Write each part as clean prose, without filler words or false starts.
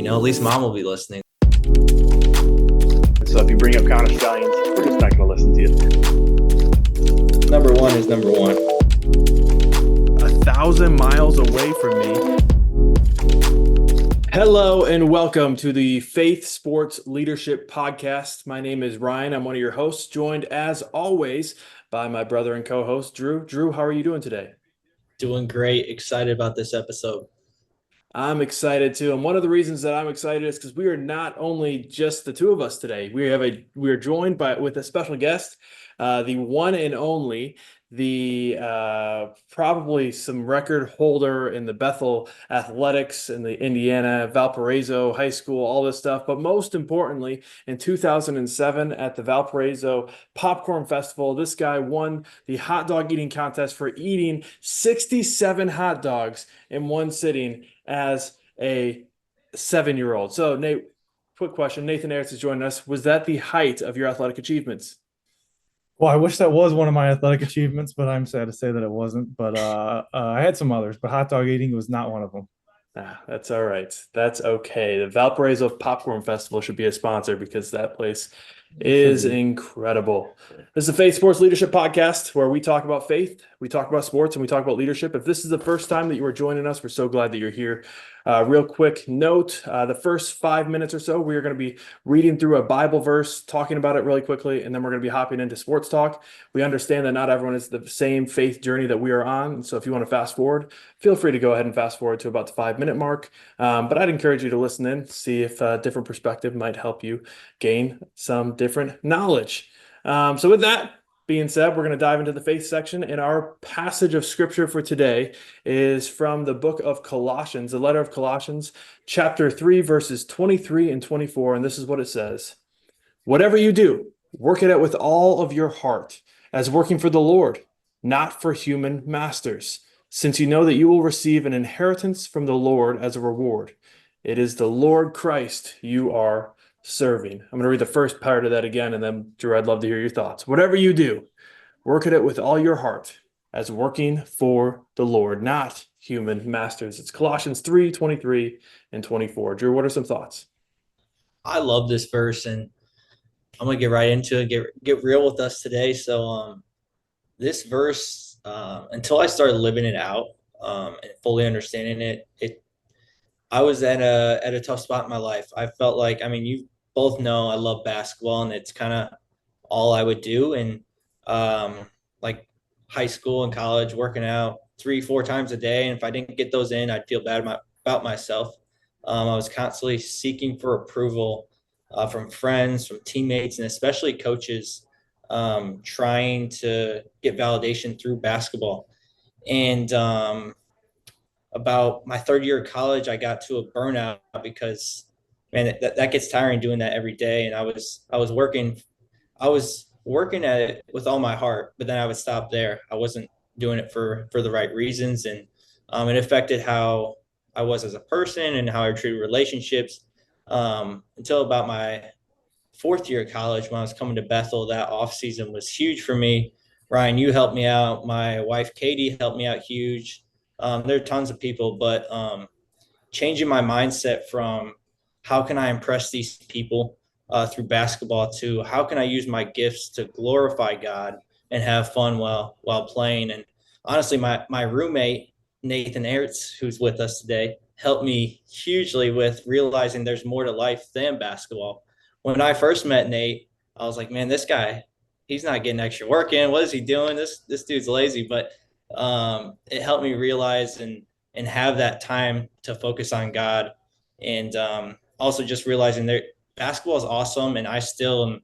at least mom will be listening. So if you bring up Counter Stallions, we're just not going to listen to you. Number one is number one. 1,000 miles away from me. Hello and welcome to the Faith Sports Leadership Podcast. My name is Ryan. I'm one of your hosts, joined as always by my brother and co-host, Drew. Drew, how are you doing today? Doing great. Excited about this episode. I'm excited too. And one of the reasons that I'm excited is because we are not only just the two of us today. We are joined with a special guest, the one and only, probably some record holder in the Bethel athletics in the Indiana, Valparaiso High School, all this stuff. But most importantly, in 2007 at the Valparaiso Popcorn Festival, this guy won the hot dog eating contest for eating 67 hot dogs in one sitting as a 7-year-old. So, Nate, quick question. Nathan Aerts is joining us. Was that the height of your athletic achievements? Well, I wish that was one of my athletic achievements, but I'm sad to say that it wasn't. But I had some others, but hot dog eating was not one of them. That's all right. That's okay. The Valparaiso Popcorn Festival should be a sponsor because that place is incredible. This is the Faith Sports Leadership Podcast where we talk about faith, we talk about sports, and we talk about leadership. If this is the first time that you are joining us, we're so glad that you're here. Real quick note, the first 5 minutes or so, we are going to be reading through a Bible verse, talking about it really quickly, and then we're going to be hopping into sports talk. We understand that not everyone is the same faith journey that we are on, so if you want to fast forward, feel free to go ahead and fast forward to about the 5-minute mark. But I'd encourage you to listen in, see if a different perspective might help you gain some different knowledge. So with that being said, we're going to dive into the faith section, and our passage of scripture for today is from the book of Colossians, the letter of Colossians, chapter 3, verses 23 and 24, and this is what it says. Whatever you do, work it out with all of your heart, as working for the Lord, not for human masters, since you know that you will receive an inheritance from the Lord as a reward. It is the Lord Christ you are serving. I'm going to read the first part of that again, and then, Drew, I'd love to hear your thoughts. Whatever you do, work at it with all your heart, as working for the Lord, not human masters. It's Colossians 3, 23 and 24. Drew, what are some thoughts? I love this verse, and I'm going to get right into it, get real with us today. So this verse, until I started living it out and fully understanding it, I was at a tough spot in my life. I felt like, you both know I love basketball, and it's kind of all I would do. And like high school and college, working out 3-4 times a day. And if I didn't get those in, I'd feel bad about myself. I was constantly seeking for approval from friends, from teammates, and especially coaches, trying to get validation through basketball. And about my third year of college, I got to a burnout because, man, that gets tiring doing that every day. And I was working at it with all my heart, but then I would stop there. I wasn't doing it for the right reasons. And it affected how I was as a person and how I treated relationships until about my fourth year of college, when I was coming to Bethel. That off season was huge for me. Ryan, you helped me out. My wife, Katie, helped me out huge. There are tons of people, but changing my mindset from how can I impress these people through basketball to how can I use my gifts to glorify God and have fun while playing. And honestly, my roommate, Nathan Aerts, who's with us today, helped me hugely with realizing there's more to life than basketball. When I first met Nate, I was like, man, this guy, he's not getting extra work in. What is he doing? This dude's lazy. But it helped me realize and have that time to focus on God. And also just realizing that basketball is awesome, and I still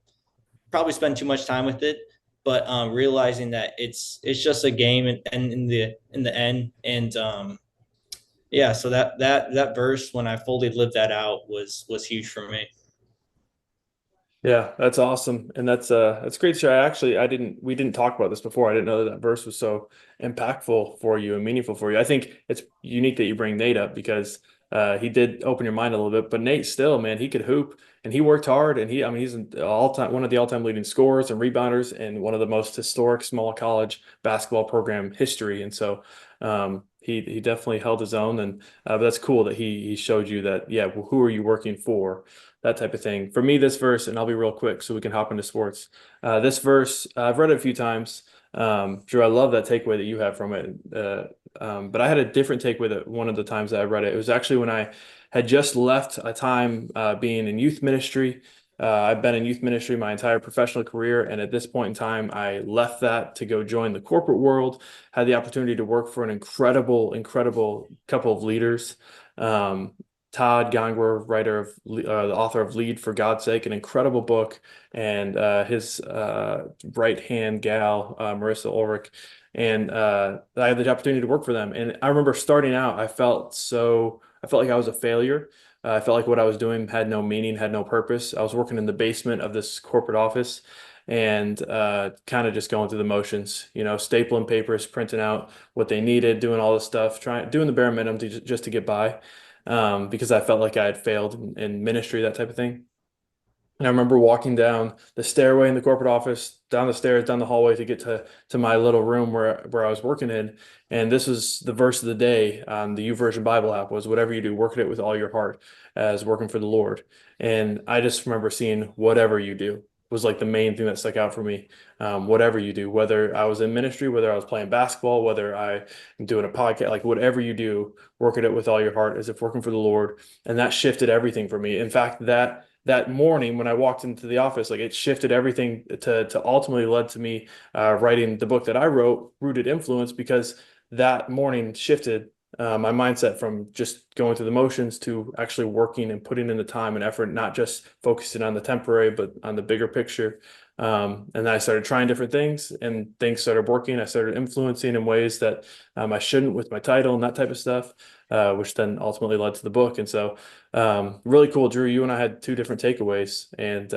probably spend too much time with it, but realizing that it's just a game, and in the end. And so that verse, when I fully lived that out, was huge for me. Yeah, that's awesome. And that's great to share. We didn't talk about this before. I didn't know that verse was so impactful for you and meaningful for you. I think it's unique that you bring Nate up because he did open your mind a little bit, but Nate still, man, he could hoop and he worked hard, and he's one of the all-time leading scorers and rebounders in one of the most historic small college basketball program history. And so he definitely held his own, and but that's cool that he showed you that. Yeah, well, who are you working for? That type of thing. For me, this verse, and I'll be real quick so we can hop into sports. This verse, I've read it a few times. Drew, I love that takeaway that you have from it. But I had a different takeaway that one of the times that I read it. It was actually when I had just left a time being in youth ministry. I've been in youth ministry my entire professional career, and at this point in time, I left that to go join the corporate world. Had the opportunity to work for an incredible couple of leaders. Todd Gongwer, the author of Lead for God's Sake, an incredible book, and his right hand gal, Marissa Ulrich. And I had the opportunity to work for them. And I remember starting out, I felt like I was a failure. I felt like what I was doing had no meaning, had no purpose. I was working in the basement of this corporate office and kind of just going through the motions, stapling papers, printing out what they needed, doing all this stuff, doing the bare minimum just to get by, because I felt like I had failed in ministry, that type of thing. And I remember walking down the stairway in the corporate office, down the stairs, down the hallway to get to my little room where I was working in. And this was the verse of the day on the YouVersion Bible app, was whatever you do, work at it with all your heart as working for the Lord. And I just remember seeing whatever you do was like the main thing that stuck out for me. Whatever you do, whether I was in ministry, whether I was playing basketball, whether I am doing a podcast, like whatever you do, work at it with all your heart as if working for the Lord. And that shifted everything for me. In fact, that morning when I walked into the office, like it shifted everything to ultimately led to me writing the book that I wrote, Rooted Influence, because that morning shifted my mindset from just going through the motions to actually working and putting in the time and effort, not just focusing on the temporary, but on the bigger picture. And then I started trying different things and things started working. I started influencing in ways that I shouldn't with my title and that type of stuff, which then ultimately led to the book. And so really cool, Drew. You and I had two different takeaways, and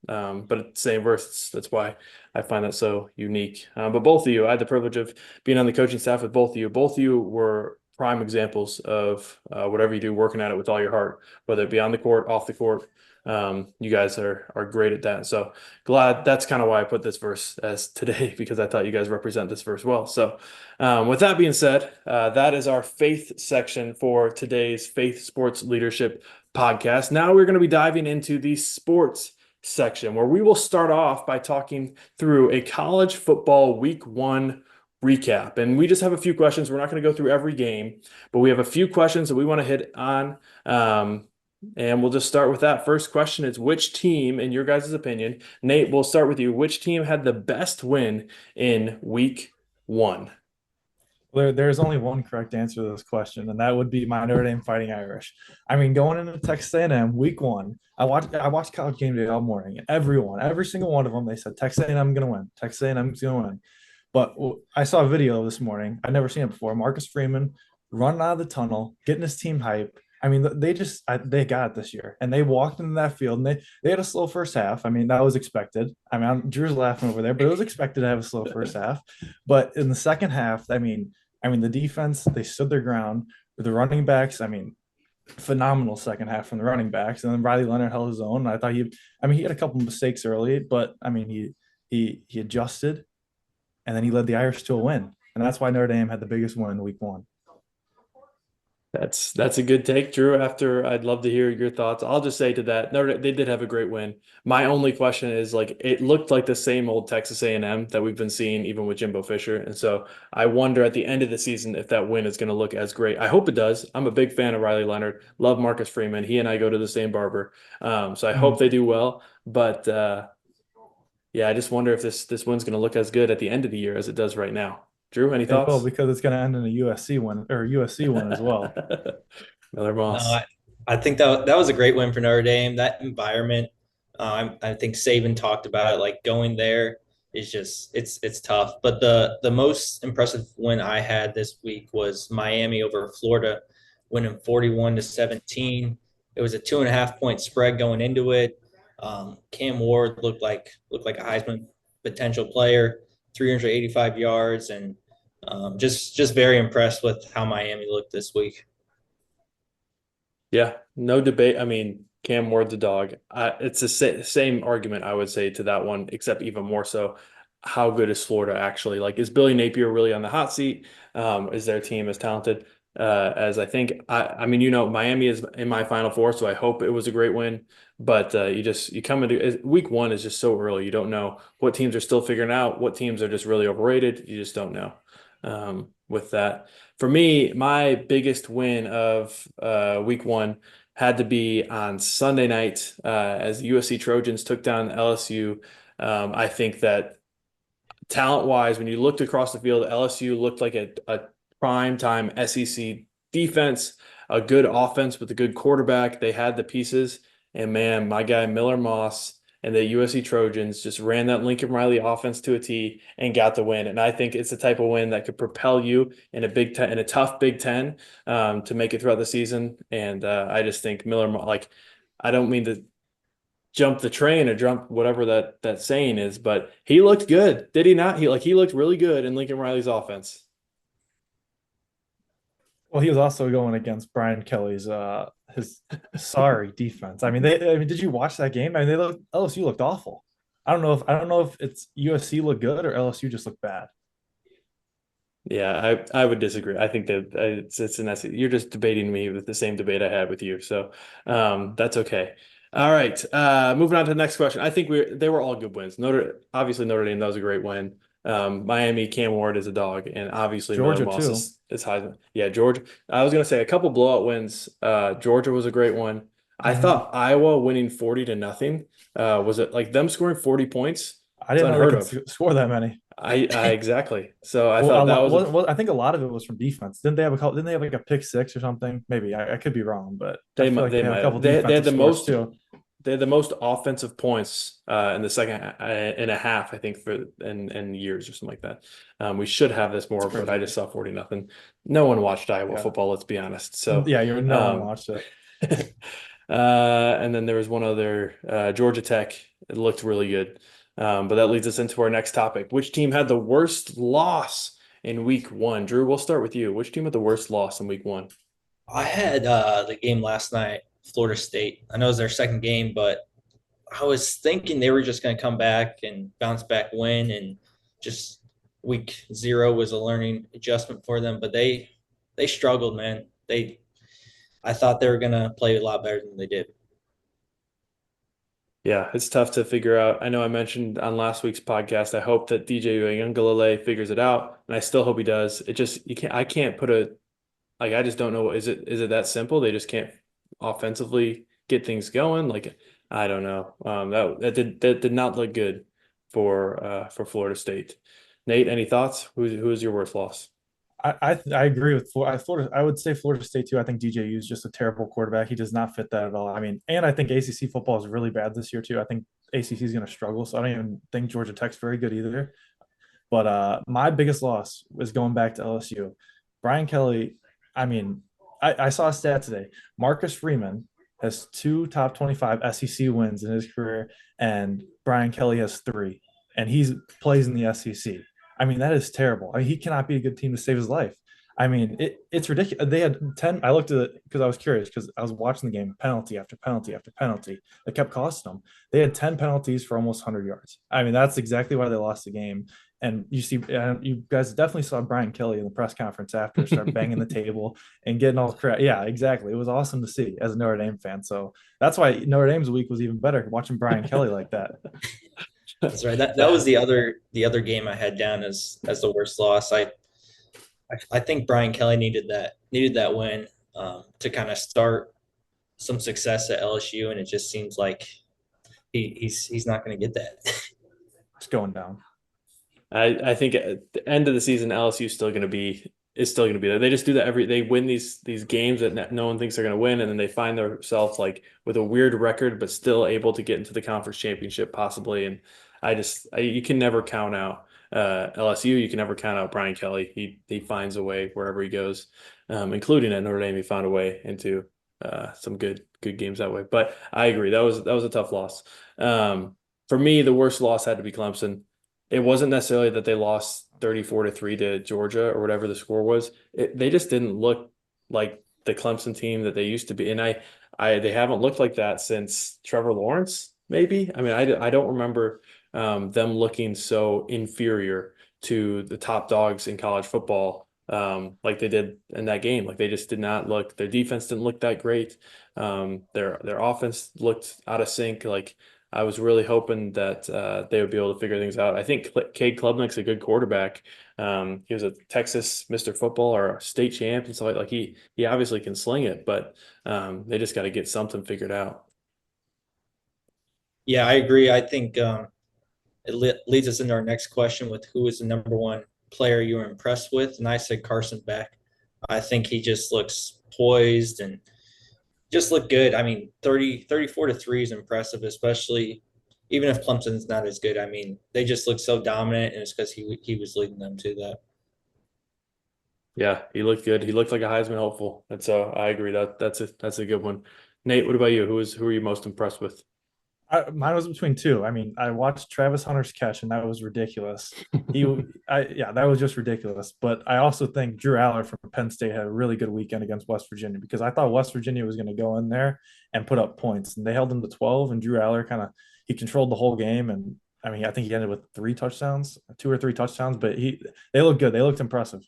but it's the same verse. That's why I find that so unique. But both of you, I had the privilege of being on the coaching staff with both of you. Both of you were prime examples of whatever you do, working at it with all your heart, whether it be on the court, off the court. You guys are great at that. So glad, that's kind of why I put this verse as today, because I thought you guys represent this verse well. So with that being said, that is our faith section for today's Faith Sports Leadership podcast. Now we're going to be diving into the sports section, where we will start off by talking through a college football week 1 recap. And we just have a few questions. We're not going to go through every game, but we have a few questions that we want to hit on. And we'll just start with that. First question is, which team, in your guys' opinion, Nate, we'll start with you. Which team had the best win in week 1? There's only one correct answer to this question, and that would be my Notre Dame Fighting Irish. I mean, going into Texas A&M week 1, I watched College Game Day all morning, and every single one of them, they said Texas A&M going to win. Texas A&M's going to win. But I saw a video this morning. I'd never seen it before. Marcus Freeman running out of the tunnel, getting his team hype. I mean, they got it this year, and they walked into that field, and they had a slow first half. I mean, that was expected. I mean, Drew's laughing over there, but it was expected to have a slow first half. But in the second half, I mean, the defense, they stood their ground. With the running backs, I mean, phenomenal second half from the running backs, and then Riley Leonard held his own. I thought he had a couple of mistakes early, but I mean, he adjusted, and then he led the Irish to a win, and that's why Notre Dame had the biggest win in week 1. That's a good take, Drew. After, I'd love to hear your thoughts. I'll just say to that, no, they did have a great win. My only question is, like, it looked like the same old Texas A&M that we've been seeing even with Jimbo Fisher. And so I wonder at the end of the season if that win is going to look as great. I hope it does. I'm a big fan of Riley Leonard. Love Marcus Freeman. He and I go to the same barber. So I hope they do well. But yeah, I just wonder if this win's going to look as good at the end of the year as it does right now. Drew, any thoughts? Well, because it's going to end in a USC win as well. Miller Moss. No, I think that was a great win for Notre Dame. That environment, I think Saban talked about it. Like, going there is just it's tough. But the most impressive win I had this week was Miami over Florida, winning 41-17. It was a 2.5-point spread going into it. Cam Ward looked like a Heisman potential player, 385 yards, and just very impressed with how Miami looked this week. Yeah, no debate. I mean, Cam Ward the dog. It's the same argument I would say to that one, except even more so. how good is Florida actually? Like, is Billy Napier really on the hot seat? Is their team as talented as I think? I mean, Miami is in my Final Four, so I hope it was a great win. But you come into week one is just so early. You don't know what teams are still figuring out, what teams are just really overrated. You just don't know. With that, for me, my biggest win of week one had to be on Sunday night as the USC Trojans took down LSU. I think that talent wise, when you looked across the field, LSU looked like a prime time SEC defense, a good offense with a good quarterback. They had the pieces. And man, my guy Miller Moss and the USC Trojans just ran that Lincoln Riley offense to a T and got the win. And I think it's the type of win that could propel you in a tough Big Ten to make it throughout the season. And I just think I don't mean to jump the train or jump whatever that saying is, but he looked good, did he not? He looked really good in Lincoln Riley's offense. Well, he was also going against Brian Kelly's his sorry defense. I mean, did you watch that game? I mean, LSU looked awful. I don't know if it's USC looked good or LSU just looked bad. Yeah, I would disagree. I think that it's an essay. You're just debating me with the same debate I had with you. So that's okay. All right. Moving on to the next question. I think they were all good wins. Obviously Notre Dame, that was a great win. Miami, Cam Ward is a dog, and obviously Georgia Miller Moss too. is Heisman. Yeah, Georgia. I was gonna say a couple blowout wins. Georgia was a great one. I Mhm. thought Iowa winning 40-0. Was it like them scoring 40 points? I It's didn't know they unheard could of. score that many. I exactly. So I Well, thought that was a I think a lot of it was from defense. Didn't they have like a pick six or something? Maybe I could be wrong, but I feel like they they had a might couple have. They had defensive the scores most too. they had the most offensive points in the second and a half, I think, for in years or something like that. We should have this It's more, but I crazy. just saw 40-0. No one watched Iowa Yeah, football, let's be honest. So yeah. You no one um, watched it. and then there was one other Georgia Tech. It looked really good. But that leads us into our next topic. Which team had the worst loss in week one? Drew, we'll start with you. Which team had the worst loss in week one? I had the game last night, Florida State. I know it was their second game, but I was thinking they were just going to come back and bounce back win, and just week zero was a learning adjustment for them. But they struggled, man. I thought they were going to play a lot better than they did. Yeah, it's tough to figure out. I know I mentioned on last week's podcast, I hope that DJ Uiagalelei figures it out, and I still hope he does. I can't put I just don't know. Is it that simple? They just can't offensively get things going. Like, I don't know. That did not look good for Florida State. Nate, any thoughts? Who's your worst loss? I agree with Florida. I would say Florida State too. I think DJU is just a terrible quarterback. He does not fit that at all. I mean, and I think ACC football is really bad this year too. I think ACC is going to struggle. So I don't even think Georgia Tech's very good either. But my biggest loss was going back to LSU. Brian Kelly. I mean, I saw a stat today. Marcus Freeman has two top 25 SEC wins in his career, and Brian Kelly has three, and he plays in the SEC. I mean, that is terrible. I mean, he cannot be a good team to save his life. I mean, it's ridiculous. They had 10. I looked at it because I was curious because I was watching the game, penalty after penalty after penalty that kept costing them. They had 10 penalties for almost 100 yards. I mean, that's exactly why they lost the game. And you guys definitely saw Brian Kelly in the press conference after start banging the table and getting all crap. Yeah, exactly. It was awesome to see as a Notre Dame fan. So that's why Notre Dame's week was even better watching Brian Kelly like that. That's right. That was the other game I had down as the worst loss. I think Brian Kelly needed that win to kind of start some success at LSU, and it just seems like he's not going to get that. It's going down. I think at the end of the season, LSU is still going to be there. They just do that they win these games that no one thinks they're going to win, and then they find themselves like with a weird record, but still able to get into the conference championship possibly. And you can never count out LSU. You can never count out Brian Kelly. He finds a way wherever he goes, including at Notre Dame. He found a way into some good games that way. But I agree, that was a tough loss. For me, the worst loss had to be Clemson. It wasn't necessarily that they lost 34-3 to Georgia or whatever the score was. They just didn't look like the Clemson team that they used to be. And they haven't looked like that since Trevor Lawrence, maybe. I mean, I don't remember them looking so inferior to the top dogs in college football, like they did in that game. Like they just did not look. Their defense didn't look that great. Their offense looked out of sync. Like I was really hoping that they would be able to figure things out. I think Cade Klubnik's a good quarterback. He was a Texas Mr. Football or state champ and stuff like he obviously can sling it, but they just got to get something figured out. Yeah, I agree. I think leads us into our next question with who is the number one player you were impressed with. And I said Carson Beck. I think he just looks poised and just looked good. I mean, 34 to 3 is impressive, especially even if Clemson's not as good. I mean, they just look so dominant, and it's because he was leading them to that. Yeah, he looked good. He looked like a Heisman hopeful. And so I agree that's a good one. Nate, what about you? Who are you most impressed with? Mine was between two. I mean, I watched Travis Hunter's catch, and that was ridiculous. That was just ridiculous. But I also think Drew Aller from Penn State had a really good weekend against West Virginia because I thought West Virginia was going to go in there and put up points, and they held them to 12. And Drew Aller he controlled the whole game, and I mean, I think he ended with 2 or 3 touchdowns. But they looked good. They looked impressive.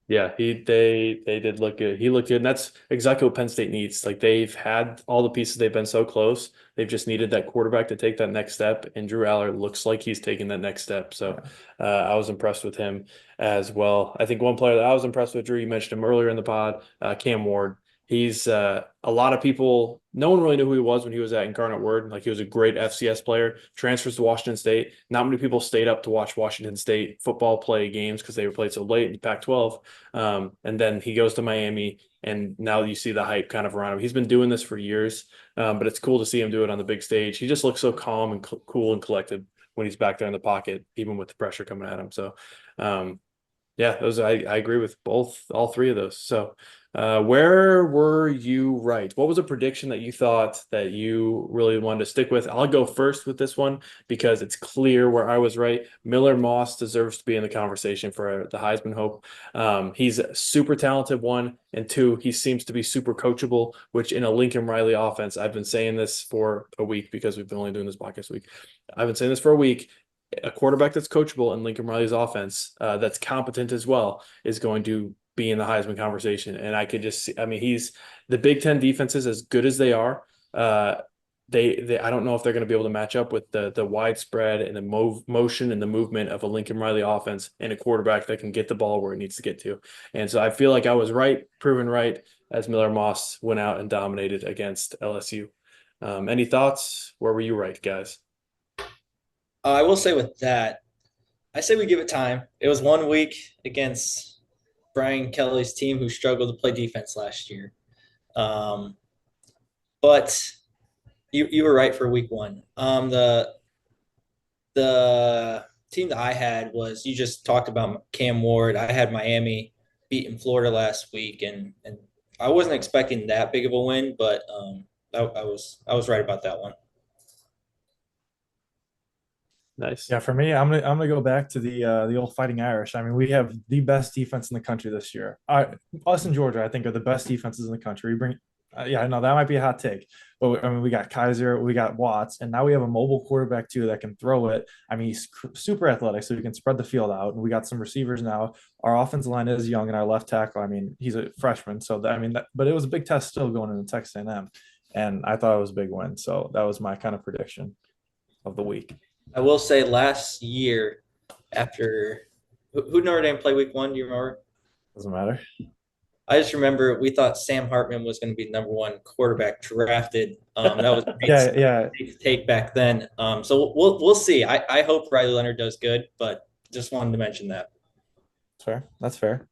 Yeah, they did look good. He looked good, and that's exactly what Penn State needs. Like they've had all the pieces, they've been so close. They've just needed that quarterback to take that next step, and Drew Aller looks like he's taking that next step. So I was impressed with him as well. I think one player that I was impressed with, Drew, you mentioned him earlier in the pod, Cam Ward. He's a lot of people, no one really knew who he was when he was at Incarnate Word. Like he was a great FCS player, transfers to Washington State. Not many people stayed up to watch Washington State football play games because they were played so late in the Pac-12. And then he goes to Miami, and now you see the hype kind of around him. He's been doing this for years, but it's cool to see him do it on the big stage. He just looks so calm and cool and collected when he's back there in the pocket, even with the pressure coming at him. So, yeah, I agree with all three of those. So, where were you right? What was a prediction that you thought that you really wanted to stick with? I'll go first with this one because it's clear where I was right. Miller Moss deserves to be in the conversation for the Heisman hope. He's a super talented, one, and two, he seems to be super coachable, which in a Lincoln Riley offense, I've been saying this for a week because we've been only doing this podcast week. I've been saying this for a week. A quarterback that's coachable in Lincoln Riley's offense, that's competent as well, is going to be in the Heisman conversation. And I could just see, I mean, he's the Big Ten defenses, as good as they are. They I don't know if they're going to be able to match up with the widespread and the motion and the movement of a Lincoln Riley offense and a quarterback that can get the ball where it needs to get to. And so I feel like I was right, proven right, as Miller Moss went out and dominated against LSU. Any thoughts? Where were you right, guys? I will say with that, I say we give it time. It was 1 week against Brian Kelly's team who struggled to play defense last year. But you were right for week 1. The team that I had was, you just talked about Cam Ward. I had Miami beating Florida last week, and I wasn't expecting that big of a win, but I was right about that one. Nice. Yeah, for me, I'm gonna go back to the old Fighting Irish. I mean, we have the best defense in the country this year. Us and Georgia, I think, are the best defenses in the country. We bring, yeah, I know that might be a hot take, but I mean, we got Kaiser, we got Watts, and now we have a mobile quarterback too that can throw it. I mean, he's super athletic, so he can spread the field out. And we got some receivers now. Our offensive line is young, and our left tackle, I mean, he's a freshman, so but it was a big test still going into Texas A&M, and I thought it was a big win. So that was my kind of prediction of the week. I will say last year, after who Notre Dame play week 1, do you remember? Doesn't matter. I just remember we thought Sam Hartman was going to be the number 1 quarterback drafted. That was a yeah. take back then. So we'll see. I hope Riley Leonard does good, but just wanted to mention that. Fair. That's fair.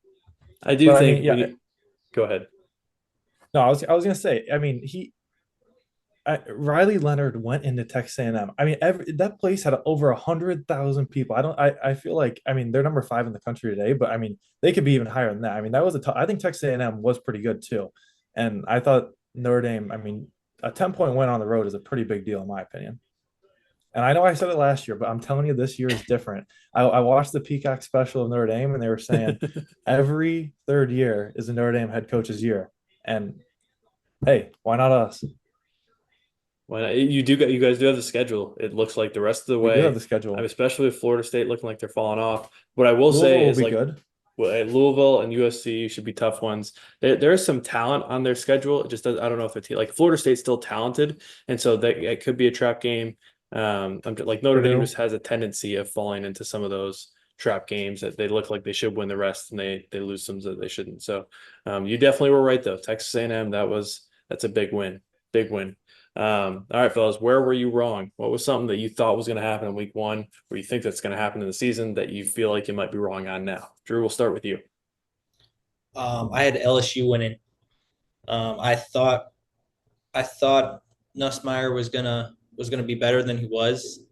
I do think. I mean, go ahead. No, I was gonna say. I mean, Riley Leonard went into Texas A&M. I mean, that place had over 100,000 people. I feel like, I mean, they're number 5 in the country today, but I mean, they could be even higher than that. I mean, that was I think Texas A&M was pretty good too. And I thought Notre Dame, I mean, a 10-point win on the road is a pretty big deal in my opinion. And I know I said it last year, but I'm telling you, this year is different. I watched the Peacock special of Notre Dame, and they were saying every third year is a Notre Dame head coach's year. And hey, why not us? Well, you guys do have the schedule. It looks like the rest of the We do have way, the schedule. especially with Florida State looking like they're falling off. What I will Louisville say will is be like, good. well, at Louisville and USC should be tough ones. There is some talent on their schedule. It just does, I don't know if it's like Florida State's still talented, and so that it could be a trap game. I'm just, like Notre Dame Purdue. just has a tendency of falling into some of those trap games that they look like they should win the rest, and they lose some that they shouldn't. So you definitely were right though. Texas A&M, that's a big win, big win. All right, fellas, where were you wrong? What was something that you thought was going to happen in week 1, or you think that's going to happen in the season that you feel like you might be wrong on now? Drew, we'll start with you. I had LSU winning. I thought Nussmeier was gonna be better than he was.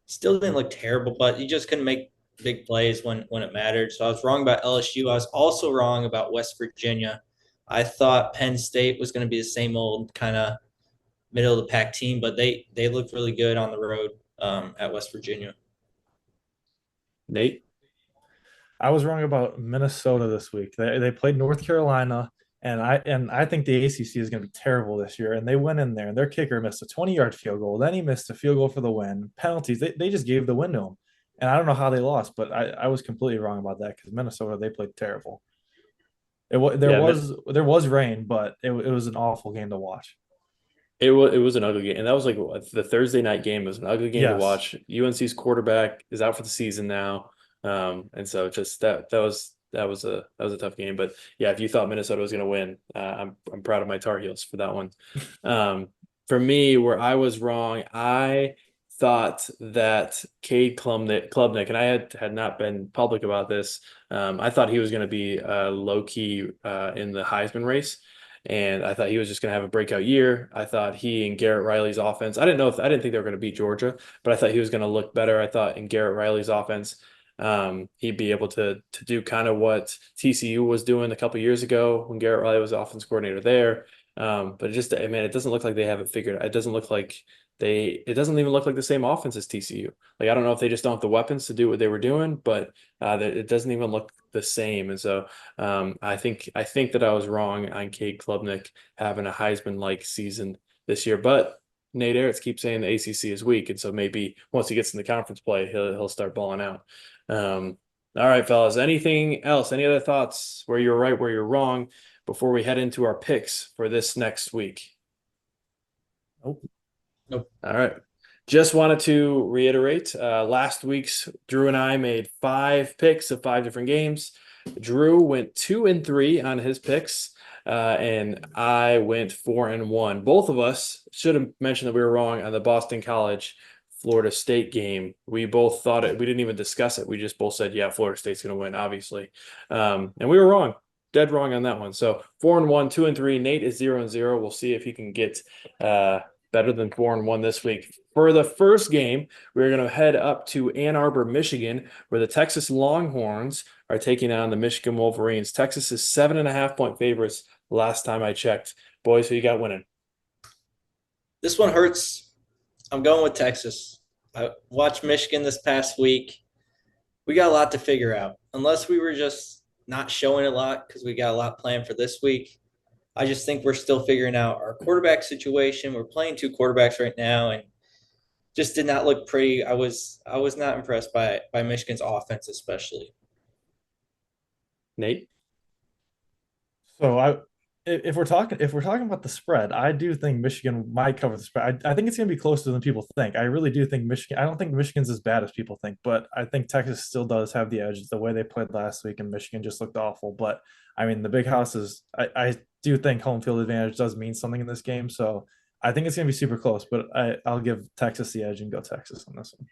Still didn't look terrible, but he just couldn't make big plays when it mattered. So I was wrong about LSU. I was also wrong about West Virginia. I thought Penn State was going to be the same old kind of middle of the pack team, but they looked really good on the road at West Virginia. Nate? I was wrong about Minnesota this week. They played North Carolina, and I think the ACC is going to be terrible this year. And they went in there, and their kicker missed a 20-yard field goal. Then he missed a field goal for the win. Penalties. They just gave the win to him. And I don't know how they lost, but I was completely wrong about that because Minnesota, they played terrible. There was rain, but it was an awful game to watch. It was an ugly game, and that was like the Thursday night game was an ugly game to Yes. watch. UNC's quarterback is out for the season now, and so just that was a tough game. But yeah, if you thought Minnesota was going to win, I'm proud of my Tar Heels for that one. For me, where I was wrong, I thought that Cade Klubnik, and I had not been public about this. I thought he was going to be low key in the Heisman race. And I thought he was just going to have a breakout year. I thought he and Garrett Riley's offense. I didn't think they were going to beat Georgia, but I thought he was going to look better. I thought in Garrett Riley's offense, he'd be able to do kind of what TCU was doing a couple years ago when Garrett Riley was offense coordinator there. But it doesn't look like they have it figured. It doesn't look like it doesn't even look like the same offense as TCU. Like, I don't know if they just don't have the weapons to do what they were doing, but it doesn't even look the same. And so I think that I was wrong on Cade Klubnik having a Heisman-like season this year. But Nate Aerts keeps saying the ACC is weak, and so maybe once he gets in the conference play, he'll start balling out. All right, fellas. Anything else? Any other thoughts where you're right, where you're wrong, before we head into our picks for this next week? Nope. All right. Just wanted to reiterate, last week's Drew and I made 5 picks of 5 different games. Drew went 2-3 on his picks, and I went 4-1. Both of us should have mentioned that we were wrong on the Boston College Florida State game. We both thought it. We didn't even discuss it. We just both said, yeah, Florida State's going to win, obviously. And we were wrong. Dead wrong on that one. So 4-1, 2-3. Nate is 0-0. We'll see if he can get better than 4-1 this week. For the first game, we're going to head up to Ann Arbor, Michigan, where the Texas Longhorns are taking on the Michigan Wolverines. Texas is 7.5-point favorites last time I checked. Boys, who you got winning? This one hurts. I'm going with Texas. I watched Michigan this past week. We got a lot to figure out. Unless we were just not showing a lot because we got a lot planned for this week. I just think we're still figuring out our quarterback situation. We're playing 2 quarterbacks right now, and just did not look pretty. I was not impressed by Michigan's offense, especially. Nate? So if we're talking about the spread, I do think Michigan might cover the spread. I think it's going to be closer than people think. I really do think Michigan. I don't think Michigan's as bad as people think, but I think Texas still does have the edge. The way they played last week, and Michigan just looked awful. But I mean, the big house is. I do think home field advantage does mean something in this game. So I think it's going to be super close. But I'll give Texas the edge and go Texas on this one.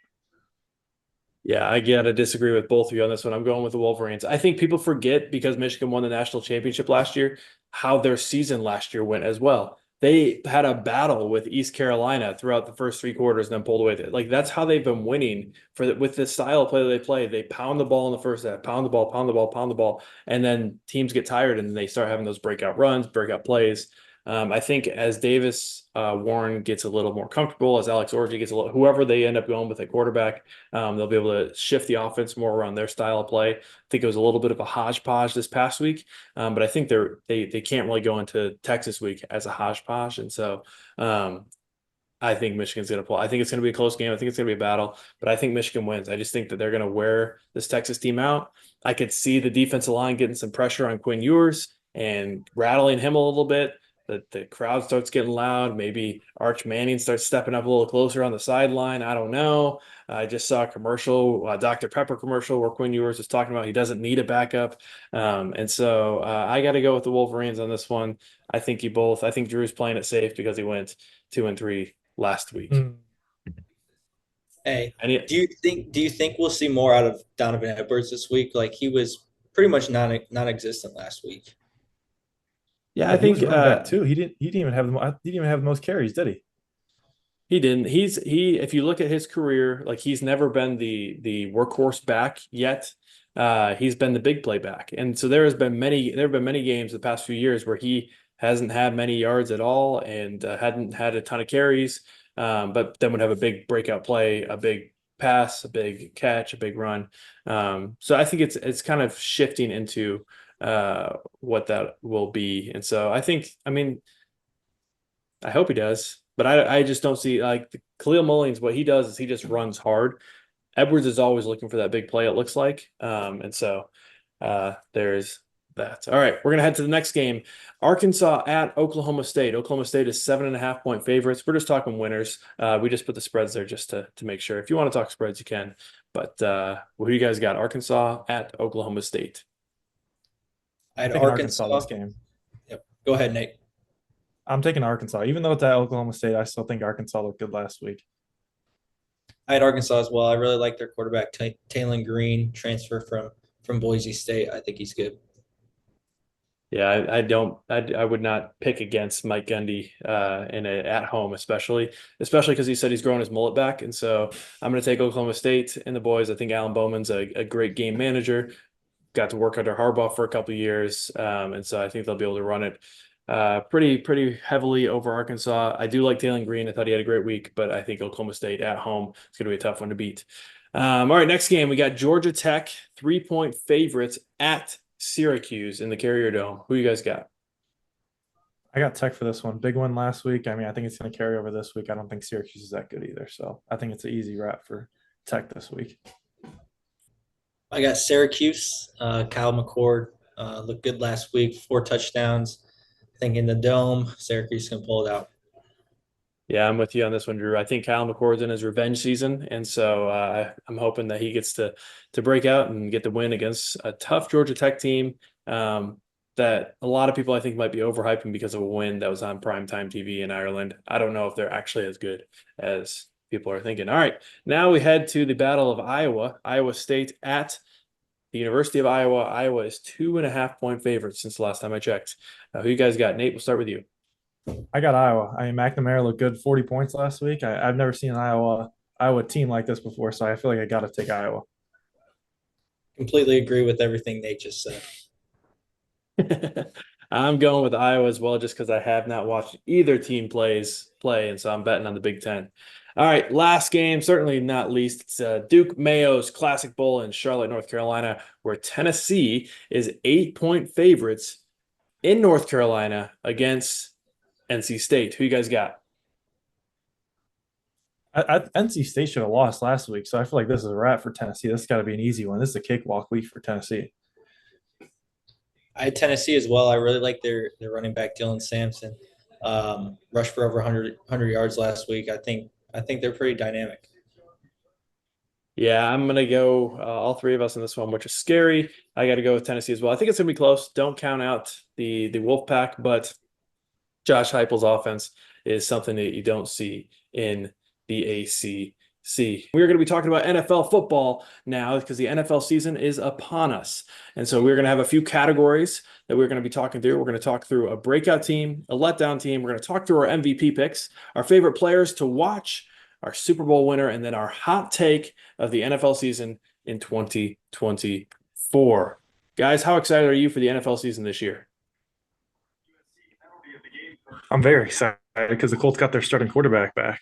Yeah, I got to disagree with both of you on this one. I'm going with the Wolverines. I think people forget, because Michigan won the national championship last year, how their season last year went as well. They had a battle with East Carolina throughout the first 3 quarters and then pulled away. Like, that's how they've been winning with the style of play that they play. They pound the ball in the first half, pound the ball, pound the ball, pound the ball, and then teams get tired and they start having those breakout runs, breakout plays. I think as Davis Warren gets a little more comfortable, as Alex Orji gets whoever they end up going with at quarterback, they'll be able to shift the offense more around their style of play. I think it was a little bit of a hodgepodge this past week, but I think they can't really go into Texas week as a hodgepodge, and so I think Michigan's going to pull. I think it's going to be a close game. I think it's going to be a battle, but I think Michigan wins. I just think that they're going to wear this Texas team out. I could see the defensive line getting some pressure on Quinn Ewers and rattling him a little bit. The crowd starts getting loud. Maybe Arch Manning starts stepping up a little closer on the sideline. I don't know. I just saw a commercial, Dr. Pepper commercial, where Quinn Ewers was talking about he doesn't need a backup. And so I got to go with the Wolverines on this one. I think I think Drew's playing it safe because he went 2-3 last week. Hey, do you think we'll see more out of Donovan Edwards this week? Like, he was pretty much non-existent last week. Yeah, I think he was running back too. He didn't even have the most carries, did he? He didn't. If you look at his career, like, he's never been the workhorse back yet. He's been the big play back. And so there have been many games the past few years where he hasn't had many yards at all and hadn't had a ton of carries. But then would have a big breakout play, a big pass, a big catch, a big run. So I think it's kind of shifting into what that will be. And so I hope he does, but I just don't see, like, Khalil Mullins, what he does is he just runs hard. Edwards is always looking for that big play, it looks like. And so there's that. All right, we're going to head to the next game. Arkansas at Oklahoma State. Oklahoma State is 7.5-point favorites. We're just talking winners. We just put the spreads there just to make sure. If you want to talk spreads, you can. But who do you guys got? Arkansas at Oklahoma State. I had Arkansas this game. Yep. Go ahead, Nate. I'm taking Arkansas. Even though it's at Oklahoma State, I still think Arkansas looked good last week. I had Arkansas as well. I really like their quarterback, Taylon Green, transfer from Boise State. I think he's good. Yeah, I would not pick against Mike Gundy at home, especially because he said he's growing his mullet back. And so I'm going to take Oklahoma State and the boys. I think Alan Bowman's a great game manager. Got to work under Harbaugh for a couple of years. And so I think they'll be able to run it pretty heavily over Arkansas. I do like Taylon Green. I thought he had a great week, but I think Oklahoma State at home is going to be a tough one to beat. All right, next game, we got Georgia Tech, 3-point favorites at Syracuse in the Carrier Dome. Who you guys got? I got Tech for this one. Big one last week. I mean, I think it's going to carry over this week. I don't think Syracuse is that good either. So I think it's an easy wrap for Tech this week. I got Syracuse. Kyle McCord looked good last week, 4 touchdowns. I think in the Dome, Syracuse can pull it out. Yeah, I'm with you on this one, Drew. I think Kyle McCord's in his revenge season, and so I'm hoping that he gets to break out and get the win against a tough Georgia Tech team that a lot of people, I think, might be overhyping because of a win that was on primetime TV in Ireland. I don't know if they're actually as good as people are thinking. All right, now we head to the Battle of Iowa State at the University of Iowa. Iowa is 2.5-point favorites since the last time I checked. Who you guys got? Nate, we'll start with you. I got Iowa. I mean, McNamara looked good, 40 points last week. I've never seen an Iowa team like this before, so I feel like I got to take Iowa. Completely agree with everything Nate just said. I'm going with Iowa as well, just because I have not watched either team play, and so I'm betting on the Big Ten. All right, last game, certainly not least, it's Duke Mayo's Classic Bowl in Charlotte, North Carolina, where Tennessee is 8-point favorites in North Carolina against NC State. Who you guys got? NC State should have lost last week, so I feel like this is a wrap for Tennessee. This has got to be an easy one. This is a cakewalk week for Tennessee. I had Tennessee as well. I really like their running back, Dylan Sampson. Rushed for over 100 yards last week. I think they're pretty dynamic. Yeah, I'm going to go all three of us in this one, which is scary. I got to go with Tennessee as well. I think it's going to be close. Don't count out the Wolfpack, but Josh Heupel's offense is something that you don't see in the ACC. We're going to be talking about NFL football now because the NFL season is upon us. And so we're going to have a few categories that we're going to be talking through. We're going to talk through a breakout team, a letdown team. We're going to talk through our MVP picks, our favorite players to watch, our Super Bowl winner, and then our hot take of the NFL season in 2024. Guys, how excited are you for the NFL season this year? I'm very excited because the Colts got their starting quarterback back.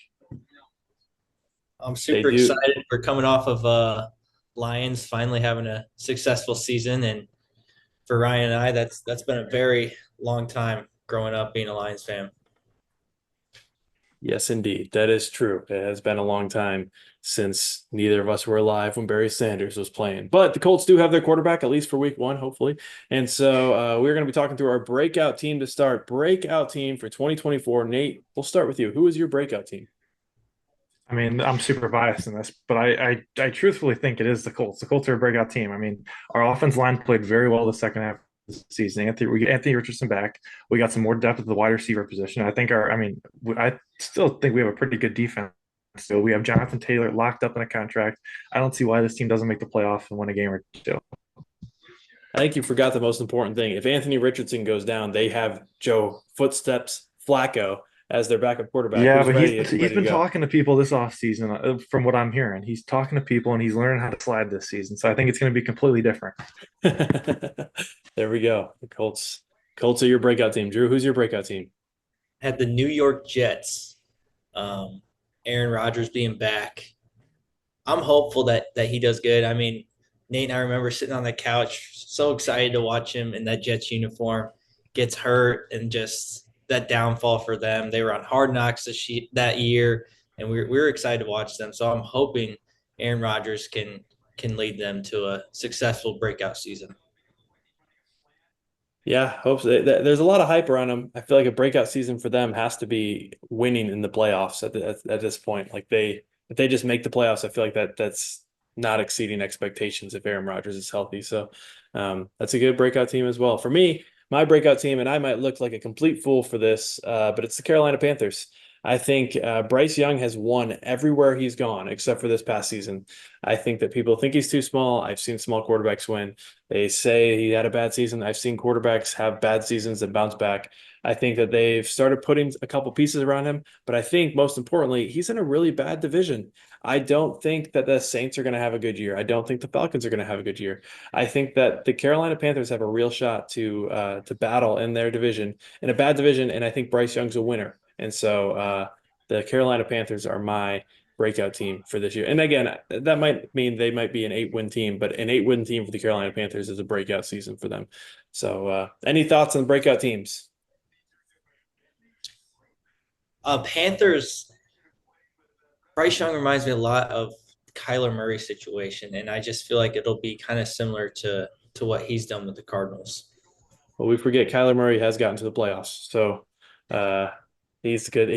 I'm They super do. excited for coming off of Lions finally having a successful season, and for Ryan and I, that's been a very long time growing up being a Lions fan. Yes, indeed. That is true. It has been a long time since neither of us were alive when Barry Sanders was playing. But the Colts do have their quarterback, at least for week one, hopefully. And so we're going to be talking through our breakout team to start. Breakout team for 2024. Nate, we'll start with you. Who is your breakout team? I mean, I'm super biased in this, but I truthfully think it is the Colts. The Colts are a breakout team. I mean, our offense line played very well the second half of the season. We get Anthony Richardson back. We got some more depth at the wide receiver position. I still think we have a pretty good defense. So we have Jonathan Taylor locked up in a contract. I don't see why this team doesn't make the playoffs and win a game or two. I think you forgot the most important thing. If Anthony Richardson goes down, they have Joe Footsteps Flacco as their backup quarterback, Yeah, who's but ready he's to been go. talking to people this offseason, from what I'm hearing. He's talking to people and he's learning how to slide this season. So I think it's going to be completely different. There we go. The Colts are your breakout team. Drew, who's your breakout team? Had the New York Jets, um, Aaron Rodgers being back. I'm hopeful that he does good. I mean, Nate and I remember sitting on the couch, so excited to watch him in that Jets uniform. Gets hurt and just that downfall for them. They were on Hard Knocks that year, and we were excited to watch them. So I'm hoping Aaron Rodgers can lead them to a successful breakout season. Yeah, hope so. There's a lot of hype around them. I feel like a breakout season for them has to be winning in the playoffs at this point. Like if they just make the playoffs, I feel like that's not exceeding expectations if Aaron Rodgers is healthy. So that's a good breakout team as well. For me, my breakout team, and I might look like a complete fool for this, but it's the Carolina Panthers. I think Bryce Young has won everywhere he's gone except for this past season. I think that people think he's too small. I've seen small quarterbacks win. They say he had a bad season. I've seen quarterbacks have bad seasons and bounce back. I think that they've started putting a couple pieces around him, but I think most importantly, he's in a really bad division. I don't think that the Saints are going to have a good year. I don't think the Falcons are going to have a good year. I think that the Carolina Panthers have a real shot to battle in their division, in a bad division, and I think Bryce Young's a winner. And so the Carolina Panthers are my breakout team for this year. And again, that might mean they might be an 8-win team, but an 8-win team for the Carolina Panthers is a breakout season for them. So any thoughts on breakout teams? Panthers, Bryce Young reminds me a lot of Kyler Murray's situation, and I just feel like it'll be kind of similar to what he's done with the Cardinals. Well, we forget Kyler Murray has gotten to the playoffs. So he's good.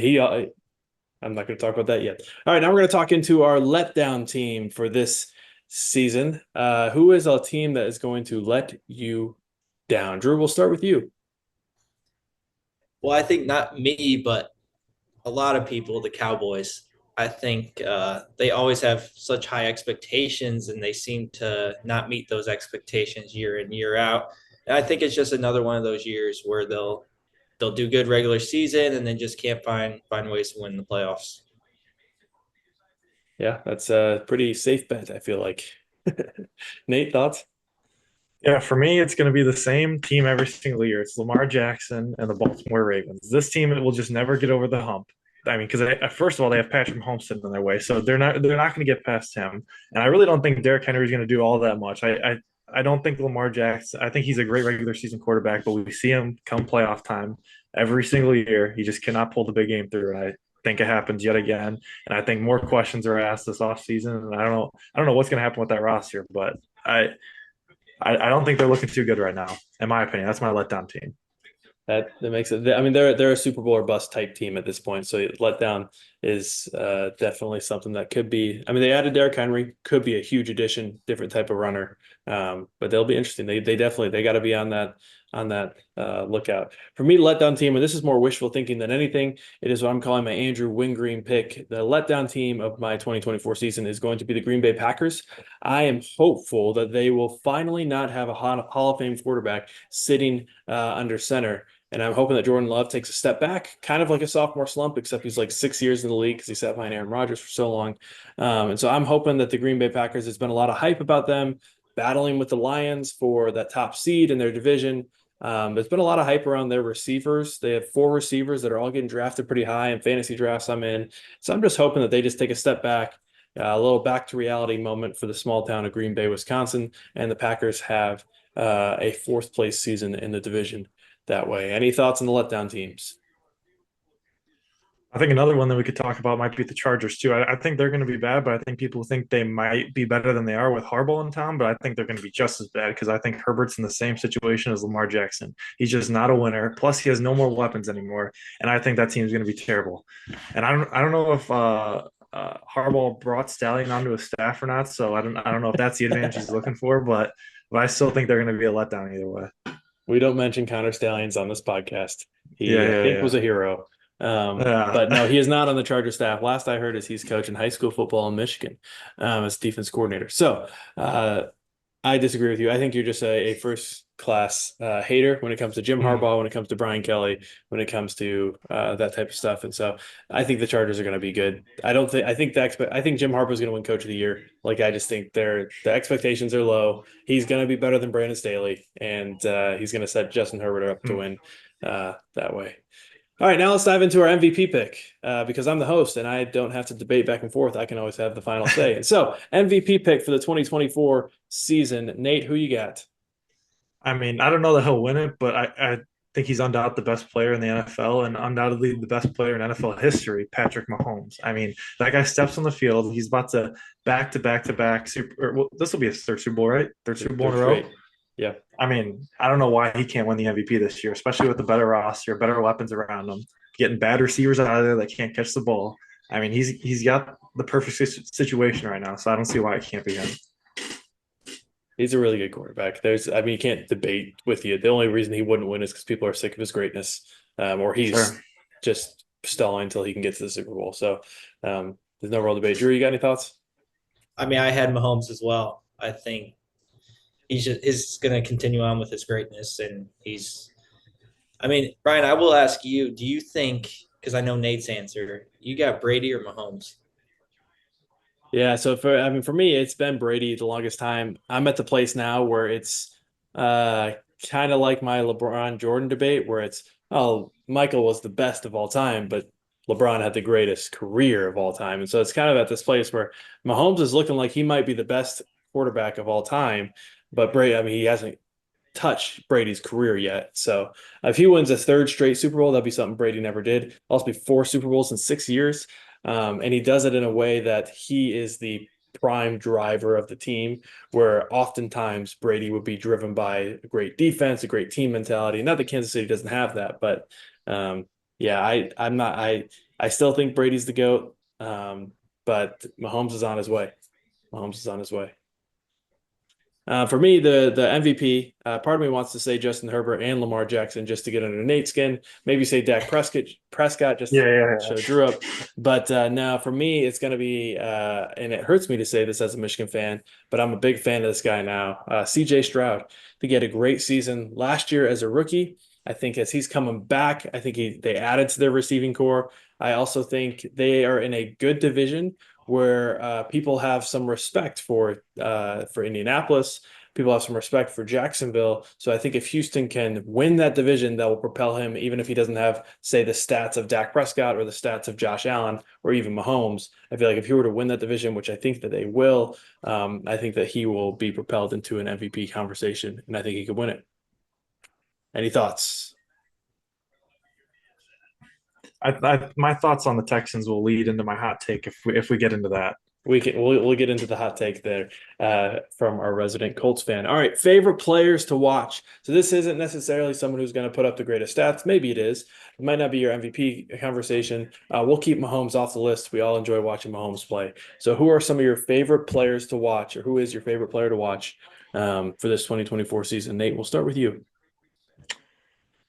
I'm not going to talk about that yet. All right, now we're going to talk into our letdown team for this season. Who is a team that is going to let you down? Drew, we'll start with you. Well, I think not me, but a lot of people, the Cowboys. I think they always have such high expectations, and they seem to not meet those expectations year in year out. And I think it's just another one of those years where they'll do good regular season and then just can't find ways to win the playoffs. Yeah, that's a pretty safe bet, I feel like. Nate, thoughts? Yeah, for me, it's going to be the same team every single year. It's Lamar Jackson and the Baltimore Ravens. This team will just never get over the hump. I mean, because first of all, they have Patrick Mahomes sitting in their way, so they're not going to get past him. And I really don't think Derrick Henry is going to do all that much. I don't think Lamar Jackson. I think he's a great regular season quarterback, but we see him come playoff time every single year. He just cannot pull the big game through, and I think it happens yet again. And I think more questions are asked this offseason. And I don't know what's going to happen with that roster, but I don't think they're looking too good right now, in my opinion. That's my letdown team. That makes it. I mean, they're a Super Bowl or bust type team at this point. So letdown is definitely something that could be. I mean, they added Derrick Henry, could be a huge addition, different type of runner. But they'll be interesting. They definitely got to be on that lookout. For me, letdown team, and this is more wishful thinking than anything. It is what I'm calling my Andrew Wingreen pick. The letdown team of my 2024 season is going to be the Green Bay Packers. I am hopeful that they will finally not have a Hall of Fame quarterback sitting under center. And I'm hoping that Jordan Love takes a step back, kind of like a sophomore slump, except he's like 6 years in the league because he sat behind Aaron Rodgers for so long. And so I'm hoping that the Green Bay Packers, there's been a lot of hype about them battling with the Lions for that top seed in their division. There's been a lot of hype around their receivers. They have 4 receivers that are all getting drafted pretty high in fantasy drafts I'm in. So I'm just hoping that they just take a step back, a little back to reality moment for the small town of Green Bay, Wisconsin, and the Packers have a 4th place season in the division that way. Any thoughts on the letdown teams? I think another one that we could talk about might be the Chargers too. I think they're going to be bad, but I think people think they might be better than they are with Harbaugh in town. But I think they're going to be just as bad because I think Herbert's in the same situation as Lamar Jackson. He's just not a winner. Plus, he has no more weapons anymore, and I think that team is going to be terrible. And I don't know if Harbaugh brought Stallion onto his staff or not. So I don't know if that's the advantage he's looking for, but I still think they're going to be a letdown either way. We don't mention Connor Stallions on this podcast. He, Yeah, I think, yeah, was a hero. But no, he is not on the Charger staff. Last I heard is he's coaching high school football in Michigan as defense coordinator. So I disagree with you. I think you're just a first class hater when it comes to Jim Harbaugh, when it comes to Brian Kelly, when it comes to that type of stuff. And so I think the Chargers are going to be good. I think Jim Harbaugh is going to win Coach of the Year. Like, I just think the expectations are low. He's going to be better than Brandon Staley, and he's going to set Justin Herbert up to win that way. All right, now let's dive into our MVP pick because I'm the host and I don't have to debate back and forth. I can always have the final say. And so, MVP pick for the 2024 season. Nate, who you got? I mean, I don't know that he'll win it, but I think he's undoubtedly the best player in the NFL and undoubtedly the best player in NFL history, Patrick Mahomes. I mean, that guy steps on the field. He's about to back super. Well, this will be his 3rd Super Bowl, right? 3rd Super Bowl in a row. Yeah. I mean, I don't know why he can't win the MVP this year, especially with the better roster, better weapons around him, getting bad receivers out of there that can't catch the ball. I mean, he's got the perfect situation right now, so I don't see why it can't be him. He's a really good quarterback. You can't debate with you. The only reason he wouldn't win is because people are sick of his greatness, or he's just stalling until he can get to the Super Bowl. So there's no real debate. Drew, you got any thoughts? I mean, I had Mahomes as well. I think he's going to continue on with his greatness, and Brian, I will ask you, do you think, because I know Nate's answer, you got Brady or Mahomes? Yeah, so for me, it's been Brady the longest time. I'm at the place now where it's kind of like my LeBron Jordan debate, where it's, oh, Michael was the best of all time, but LeBron had the greatest career of all time. And so it's kind of at this place where Mahomes is looking like he might be the best quarterback of all time, but Brady, he hasn't touched Brady's career yet. So if he wins a 3rd straight Super Bowl, that'd be something Brady never did. Also be 4 Super Bowls in 6 years. And he does it in a way that he is the prime driver of the team, where oftentimes Brady would be driven by a great defense, a great team mentality. Not that Kansas City doesn't have that, but I still think Brady's the GOAT. But Mahomes is on his way. For me, the MVP, part of me wants to say Justin Herbert and Lamar Jackson just to get under Nate's skin. Maybe say Dak Prescott just to show Drew up. But now for me, it's going to be, and it hurts me to say this as a Michigan fan, but I'm a big fan of this guy now, CJ Stroud. I think he had a great season last year as a rookie. I think as he's coming back, I think they added to their receiving core. I also think they are in a good division where people have some respect for Indianapolis. People have some respect for Jacksonville. So I think if Houston can win that division, that will propel him, even if he doesn't have, say, the stats of Dak Prescott or the stats of Josh Allen or even Mahomes. I feel like if he were to win that division, which I think that they will, I think that he will be propelled into an MVP conversation, and I think he could win it. Any thoughts? My thoughts on the Texans will lead into my hot take if we get into that. We'll get into the hot take there from our resident Colts fan. All right, favorite players to watch. So this isn't necessarily someone who's going to put up the greatest stats. Maybe it is. It might not be your MVP conversation. We'll keep Mahomes off the list. We all enjoy watching Mahomes play. So who are some of your favorite players to watch, or who is your favorite player to watch for this 2024 season? Nate, we'll start with you.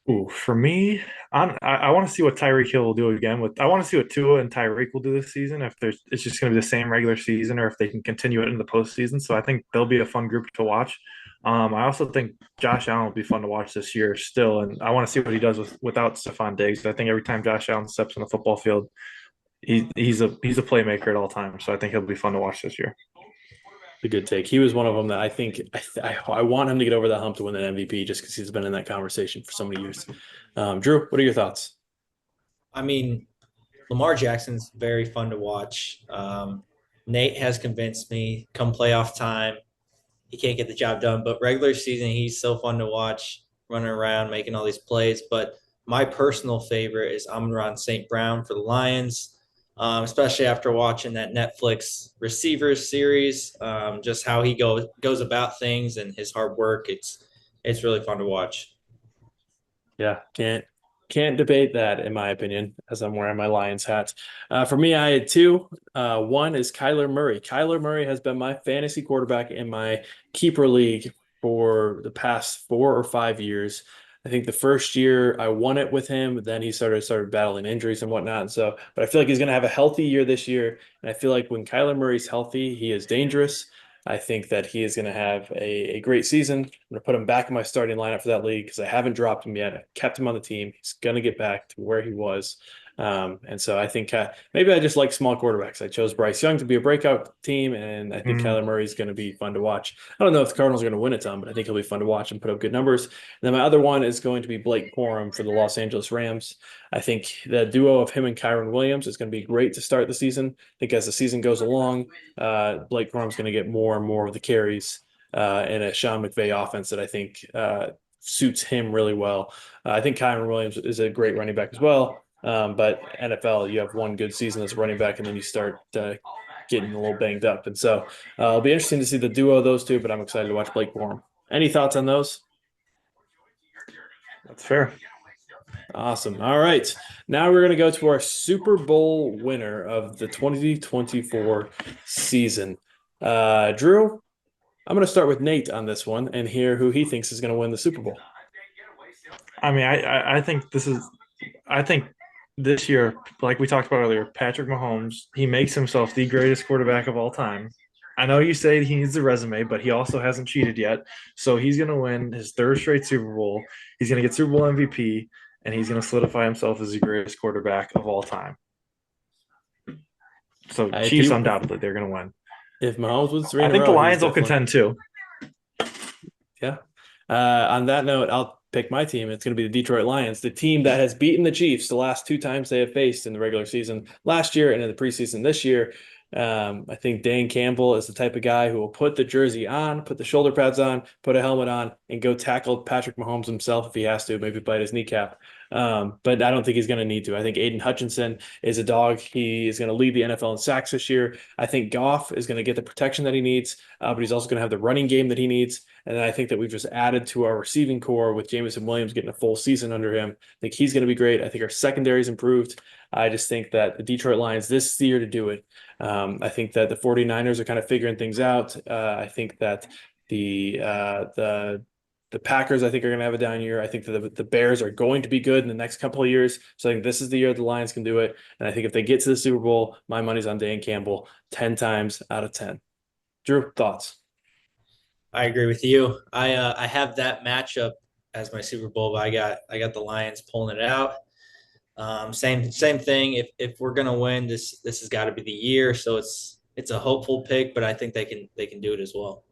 Ooh, for me, I want to see what Tyreek Hill will do again. I want to see what Tua and Tyreek will do this season. If it's just going to be the same regular season, or if they can continue it in the postseason. So I think they'll be a fun group to watch. I also think Josh Allen will be fun to watch this year still, and I want to see what he does without Stephon Diggs. I think every time Josh Allen steps on the football field, he's a playmaker at all times. So I think he'll be fun to watch this year. A good take. He was one of them that I think I want him to get over that hump to win an MVP just because he's been in that conversation for so many years. Drew, what are your thoughts? I mean, Lamar Jackson's very fun to watch. Nate has convinced me come playoff time, he can't get the job done. But regular season, he's so fun to watch, running around, making all these plays. But my personal favorite is Amon St. Brown for the Lions, especially after watching that Netflix receivers series. Just how he goes about things and his hard work. It's really fun to watch. Yeah, can't debate that in my opinion, as I'm wearing my Lions hat. For me, I had two. One is Kyler Murray. Kyler Murray has been my fantasy quarterback in my keeper league for the past 4 or 5 years. I think the first year I won it with him, then he started battling injuries and whatnot. And so, but I feel like he's going to have a healthy year this year. And I feel like when Kyler Murray's healthy, he is dangerous. I think that he is going to have a great season. I'm going to put him back in my starting lineup for that league because I haven't dropped him yet. I kept him on the team. He's going to get back to where he was. And so I think maybe I just like small quarterbacks. I chose Bryce Young to be a breakout team, and I think Kyler Murray is going to be fun to watch. I don't know if the Cardinals are going to win a ton, but I think he'll be fun to watch and put up good numbers. And then my other one is going to be Blake Corum for the Los Angeles Rams. I think the duo of him and Kyron Williams is going to be great to start the season. I think as the season goes along, Blake Corum's going to get more and more of the carries in a Sean McVay offense that I think suits him really well. I think Kyron Williams is a great running back as well. But NFL, you have one good season as a running back, and then you start getting a little banged up. And so it'll be interesting to see the duo of those two, but I'm excited to watch Blake Corum. Any thoughts on those? That's fair. Awesome. All right. Now we're going to go to our Super Bowl winner of the 2024 season. Drew, I'm going to start with Nate on this one and hear who he thinks is going to win the Super Bowl. I mean, I think this year, like we talked about earlier, Patrick Mahomes, he makes himself the greatest quarterback of all time. I know you say he needs a resume, but he also hasn't cheated yet. So he's going to win his third straight Super Bowl. He's going to get Super Bowl MVP, and he's going to solidify himself as the greatest quarterback of all time. So Chiefs, undoubtedly, they're going to win. If Mahomes wins three, I think the Lions will contend too. Yeah. On that note, I'll pick my team. It's going to be the Detroit Lions, the team that has beaten the Chiefs the last two times they have faced in the regular season last year and in the preseason this year. I think Dan Campbell is the type of guy who will put the jersey on, put the shoulder pads on, put a helmet on, and go tackle Patrick Mahomes himself if he has to, maybe bite his kneecap. But I don't think he's going to need to. I think Aiden Hutchinson is a dog. He is going to lead the NFL in sacks this year. I think Goff is going to get the protection that he needs, but he's also going to have the running game that he needs. And then I think that we've just added to our receiving core with Jameson Williams getting a full season under him. I think he's going to be great. I think our secondary is improved. I just think that the Detroit Lions, this is the year to do it. I think that the 49ers are kind of figuring things out. I think that the Packers, I think, are going to have a down year. I think that the Bears are going to be good in the next couple of years. So I think this is the year the Lions can do it. And I think if they get to the Super Bowl, my money's on Dan Campbell 10 times out of 10. Drew, thoughts? I agree with you. I have that matchup as my Super Bowl, but I got the Lions pulling it out. Same thing. If we're gonna win, this has got to be the year. So it's a hopeful pick, but I think they can do it as well.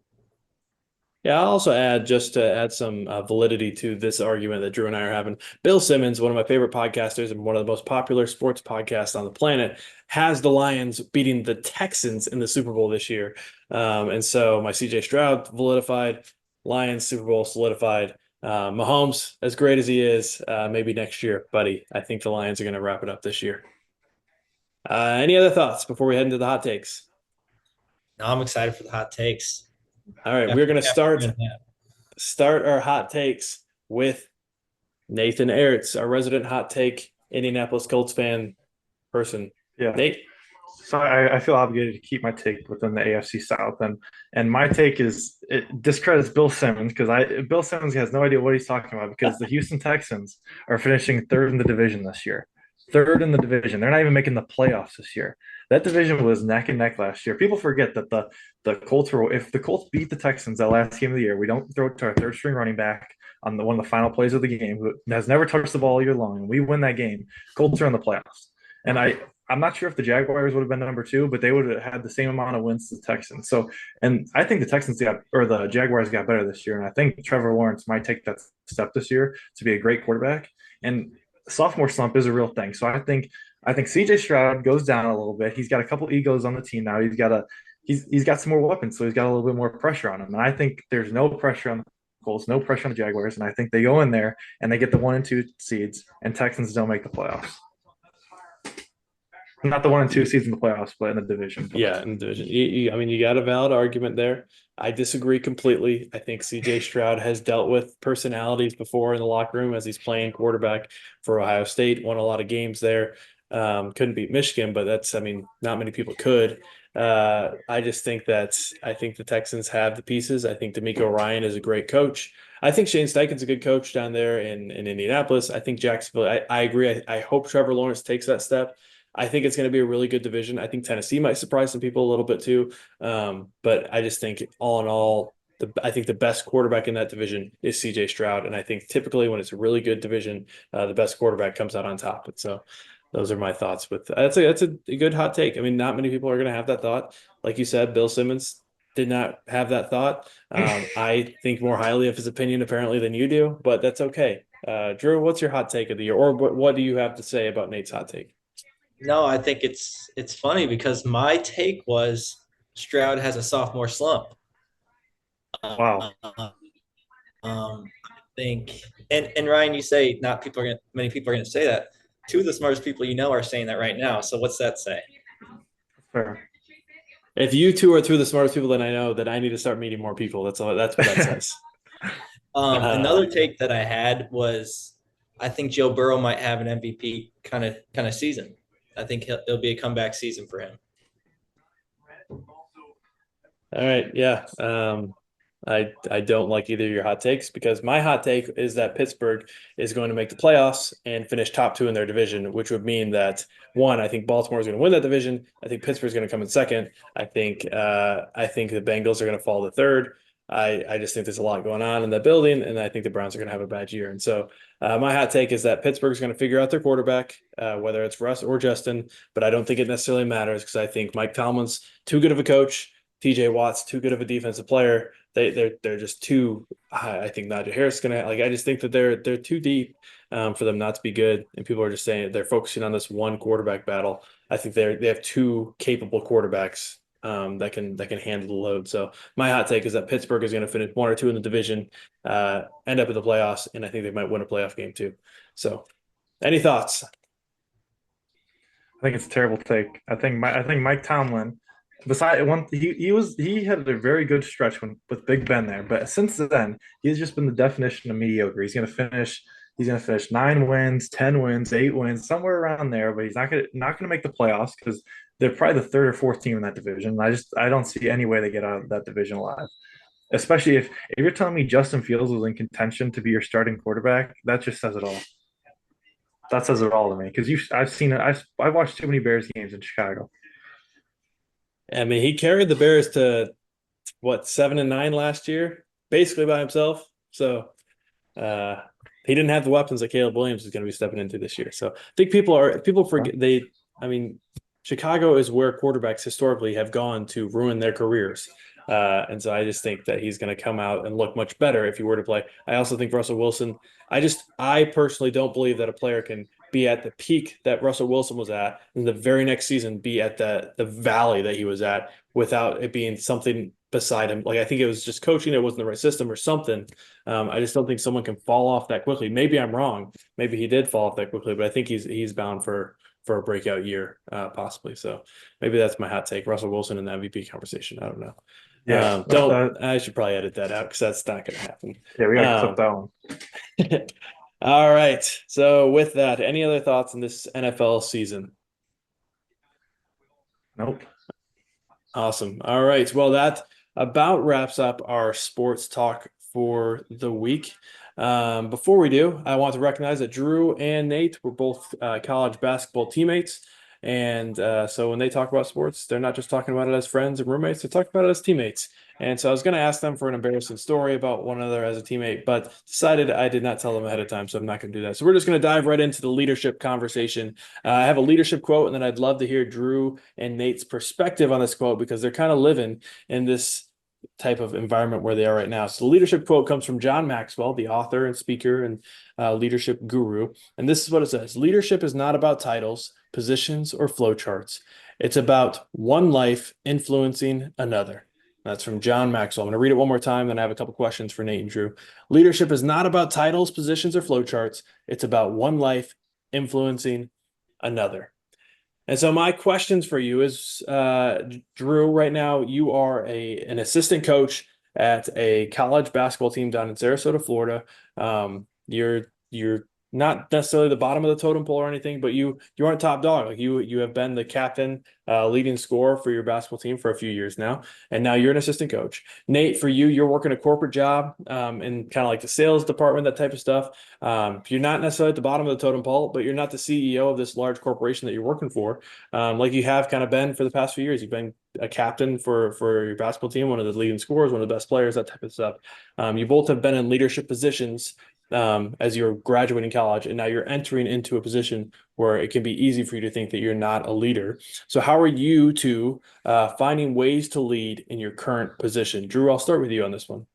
Yeah, I'll also add, just to add some validity to this argument that Drew and I are having, Bill Simmons, one of my favorite podcasters and one of the most popular sports podcasts on the planet, has the Lions beating the Texans in the Super Bowl this year. And so my CJ Stroud validified, Lions Super Bowl solidified. Mahomes, as great as he is, maybe next year, buddy. I think the Lions are going to wrap it up this year. Any other thoughts before we head into the hot takes? No, I'm excited for the hot takes. All right, we're going to start our hot takes with Nathan Aerts, our resident hot take Indianapolis Colts fan person. Yeah. Nate? So I feel obligated to keep my take within the AFC South, and my take is it discredits Bill Simmons because Bill Simmons has no idea what he's talking about because the Houston Texans are finishing third in the division this year. Third in the division. They're not even making the playoffs this year. That division was neck and neck last year. People forget that the Colts were, if the Colts beat the Texans that last game of the year, we don't throw it to our third string running back on one of the final plays of the game who has never touched the ball all year long, and we win that game. Colts are in the playoffs. And I'm not sure if the Jaguars would have been number two, but they would have had the same amount of wins as the Texans. So, and I think the Jaguars got better this year, and I think Trevor Lawrence might take that step this year to be a great quarterback. And sophomore slump is a real thing. So I think CJ Stroud goes down a little bit. He's got a couple egos on the team now. He's got some more weapons, so he's got a little bit more pressure on him. And I think there's no pressure on the Colts, no pressure on the Jaguars, and I think they go in there and they get the 1 and 2 seeds, and Texans don't make the playoffs. Not the 1 and 2 seeds in the playoffs, but in the division. Yeah, in the division. I mean, you got a valid argument there. I disagree completely. I think CJ Stroud has dealt with personalities before in the locker room as he's playing quarterback for Ohio State, won a lot of games there. Couldn't beat Michigan, but not many people could. I think the Texans have the pieces. I think D'Amico Ryan is a great coach. I think Shane Steichen's a good coach down there in Indianapolis. I think Jacksonville, I agree. I hope Trevor Lawrence takes that step. I think it's going to be a really good division. I think Tennessee might surprise some people a little bit too. But I just think all in all, I think the best quarterback in that division is CJ Stroud. And I think typically when it's a really good division, the best quarterback comes out on top. And so those are my thoughts with that's a good hot take. I mean, not many people are going to have that thought. Like you said, Bill Simmons did not have that thought. I think more highly of his opinion apparently than you do, but that's okay. Drew, what's your hot take of the year? Or what do you have to say about Nate's hot take? No, I think it's funny because my take was Stroud has a sophomore slump. Wow. I think, and Ryan, you say many people are gonna say that. Two of the smartest people you know are saying that right now. So what's that say? Fair. If you two are two of the smartest people that I know, then I need to start meeting more people. That's what that says. Another take that I had was I think Joe Burrow might have an MVP kind of season. I think it'll be a comeback season for him. All right, yeah. I don't like either of your hot takes because my hot take is that Pittsburgh is going to make the playoffs and finish top 2 in their division, which would mean that one, I think Baltimore is going to win that division. I think Pittsburgh is going to come in second. I think the Bengals are going to fall to third. I just think there's a lot going on in that building, and I think the Browns are going to have a bad year. And so my hot take is that Pittsburgh is going to figure out their quarterback, whether it's Russ or Justin, but I don't think it necessarily matters because I think Mike Tomlin's too good of a coach. TJ Watt's too good of a defensive player. They're just too. I think Najee Harris is gonna I just think that they're too deep for them not to be good. And people are just saying they're focusing on this one quarterback battle. I think they have two capable quarterbacks that can handle the load. So my hot take is that Pittsburgh is going to finish 1 or 2 in the division, end up in the playoffs, and I think they might win a playoff game too. So, any thoughts? I think it's a terrible take. I think Mike Tomlin. Besides one, he had a very good stretch with Big Ben there, but since then he's just been the definition of mediocre. He's gonna finish 9 wins, 10 wins, 8 wins, somewhere around there, but he's not gonna make the playoffs because they're probably the 3rd or 4th team in that division. I don't see any way they get out of that division alive. Especially if you're telling me Justin Fields was in contention to be your starting quarterback, that just says it all. That says it all to me because I've seen it. I've watched too many Bears games in Chicago. I mean, he carried the Bears to 7-9 last year, basically by himself. So he didn't have the weapons that Caleb Williams is going to be stepping into this year. So I think people forget Chicago is where quarterbacks historically have gone to ruin their careers. And so I just think that he's going to come out and look much better if he were to play. I also think Russell Wilson, I personally don't believe that a player can be at the peak that Russell Wilson was at and the very next season be at the valley that he was at without it being something beside him. Like I think it was just coaching, it wasn't the right system or something. I just don't think someone can fall off that quickly. Maybe I'm wrong. Maybe he did fall off that quickly, but I think he's bound for a breakout year, possibly. So maybe that's my hot take. Russell Wilson in the MVP conversation. I don't know. Yeah, I should probably edit that out because that's not going to happen. Yeah, we got to clip that one. All right. So with that, any other thoughts on this NFL season? Nope. Awesome. All right. Well, that about wraps up our sports talk for the week. Before we do, I want to recognize that Drew and Nate were both college basketball teammates. And so when they talk about sports, they're not just talking about it as friends and roommates, they're talking about it as teammates. And so I was going to ask them for an embarrassing story about one another as a teammate, but decided I did not tell them ahead of time, so I'm not going to do that. So we're just going to dive right into the leadership conversation. I have a leadership quote, and then I'd love to hear Drew and Nate's perspective on this quote because they're kind of living in this type of environment where they are right now. So the leadership quote comes from John Maxwell, the author and speaker and leadership guru. And this is what it says: leadership is not about titles, positions, or flowcharts. It's about one life influencing another. That's from John Maxwell. I'm going to read it one more time, then I have a couple questions for Nate and Drew. Leadership is not about titles, positions, or flowcharts. It's about one life influencing another. And so my questions for you is, Drew, right now you are an assistant coach at a college basketball team down in Sarasota, Florida. You're not necessarily the bottom of the totem pole or anything, but you aren't top dog. Like you have been the captain, leading scorer for your basketball team for a few years now, and now you're an assistant coach. Nate, for you, you're working a corporate job in kind of like the sales department, that type of stuff. You're not necessarily at the bottom of the totem pole, but you're not the CEO of this large corporation that you're working for, like you have kind of been for the past few years. You've been a captain for your basketball team, one of the leading scorers, one of the best players, that type of stuff. You both have been in leadership positions as you're graduating college, and now you're entering into a position where it can be easy for you to think that you're not a leader. So how are you two finding ways to lead in your current position? Drew, I'll start with you on this one.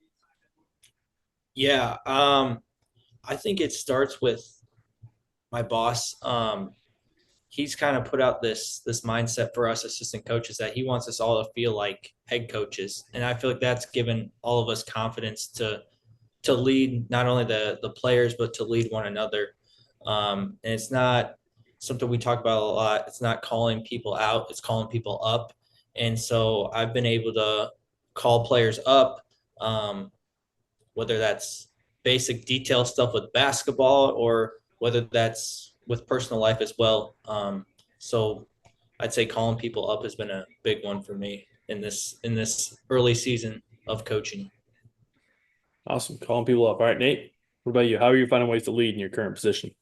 Yeah, I think it starts with my boss. He's kind of put out this mindset for us assistant coaches that he wants us all to feel like head coaches, and I feel like that's given all of us confidence to lead not only the players but to lead one another. And it's not something we talk about a lot. It's not calling people out; it's calling people up. And so I've been able to call players up, whether that's basic detail stuff with basketball or whether that's with personal life as well. So I'd say calling people up has been a big one for me in this early season of coaching. Awesome. Calling people up. All right, Nate, what about you? How are you finding ways to lead in your current position?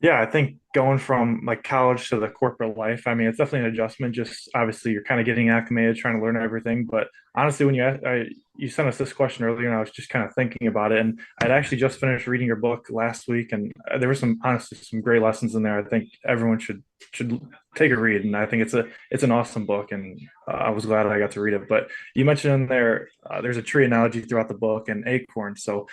Yeah, I think going from like college to the corporate life, I mean, it's definitely an adjustment. Just obviously, you're kind of getting acclimated, trying to learn everything. But honestly, when you sent us this question earlier, and I was just kind of thinking about it, and I'd actually just finished reading your book last week, and there were honestly some great lessons in there. I think everyone should take a read, and I think it's an awesome book, and I was glad I got to read it. But you mentioned in there, there's a tree analogy throughout the book and acorns. So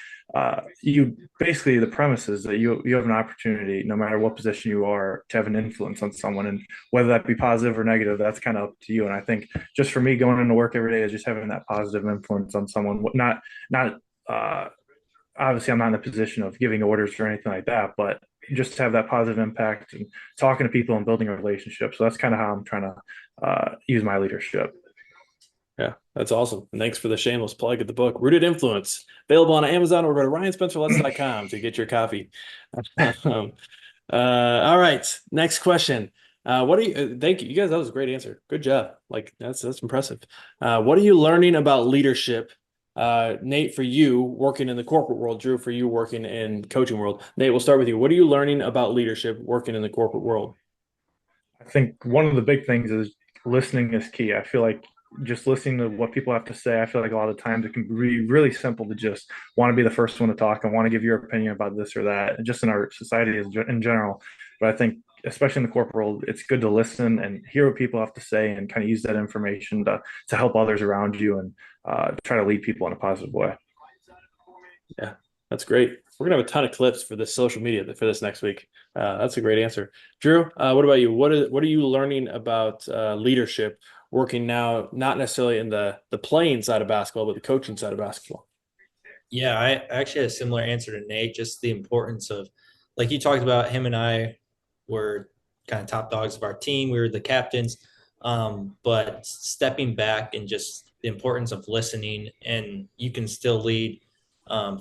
you basically, the premise is that you have an opportunity, no matter what position you are, to have an influence on someone, and whether that be positive or negative, that's kind of up to you. And I think just for me, going into work every day is just having that positive influence on someone. Not obviously, I'm not in a position of giving orders or anything like that, but just to have that positive impact and talking to people and building a relationship. So that's kind of how I'm trying to use my leadership. Yeah, that's awesome. And thanks for the shameless plug of the book, Rooted Influence, available on Amazon, or go to ryanspencerlets.com to get your copy. All right, next question. What are you? Thank you, you guys. That was a great answer. Good job. Like that's impressive. What are you learning about leadership? Nate, for you working in the corporate world, Drew, for you working in coaching world. Nate, we'll start with you. What are you learning about leadership working in the corporate world? I think one of the big things is listening is key. I feel like just listening to what people have to say, I feel like a lot of times it can be really simple to just want to be the first one to talk and want to give your opinion about this or that, and just in our society in general. But I think, especially in the corporate world, it's good to listen and hear what people have to say and kind of use that information to help others around you and try to lead people in a positive way. Yeah, that's great. We're gonna have a ton of clips for this social media for this next week. That's a great answer. Drew, what about you? What are you learning about leadership working now, not necessarily in the playing side of basketball, but the coaching side of basketball? Yeah, I actually had a similar answer to Nate, just the importance of, like you talked about, him and I were kind of top dogs of our team. We were the captains, but stepping back and just the importance of listening, and you can still lead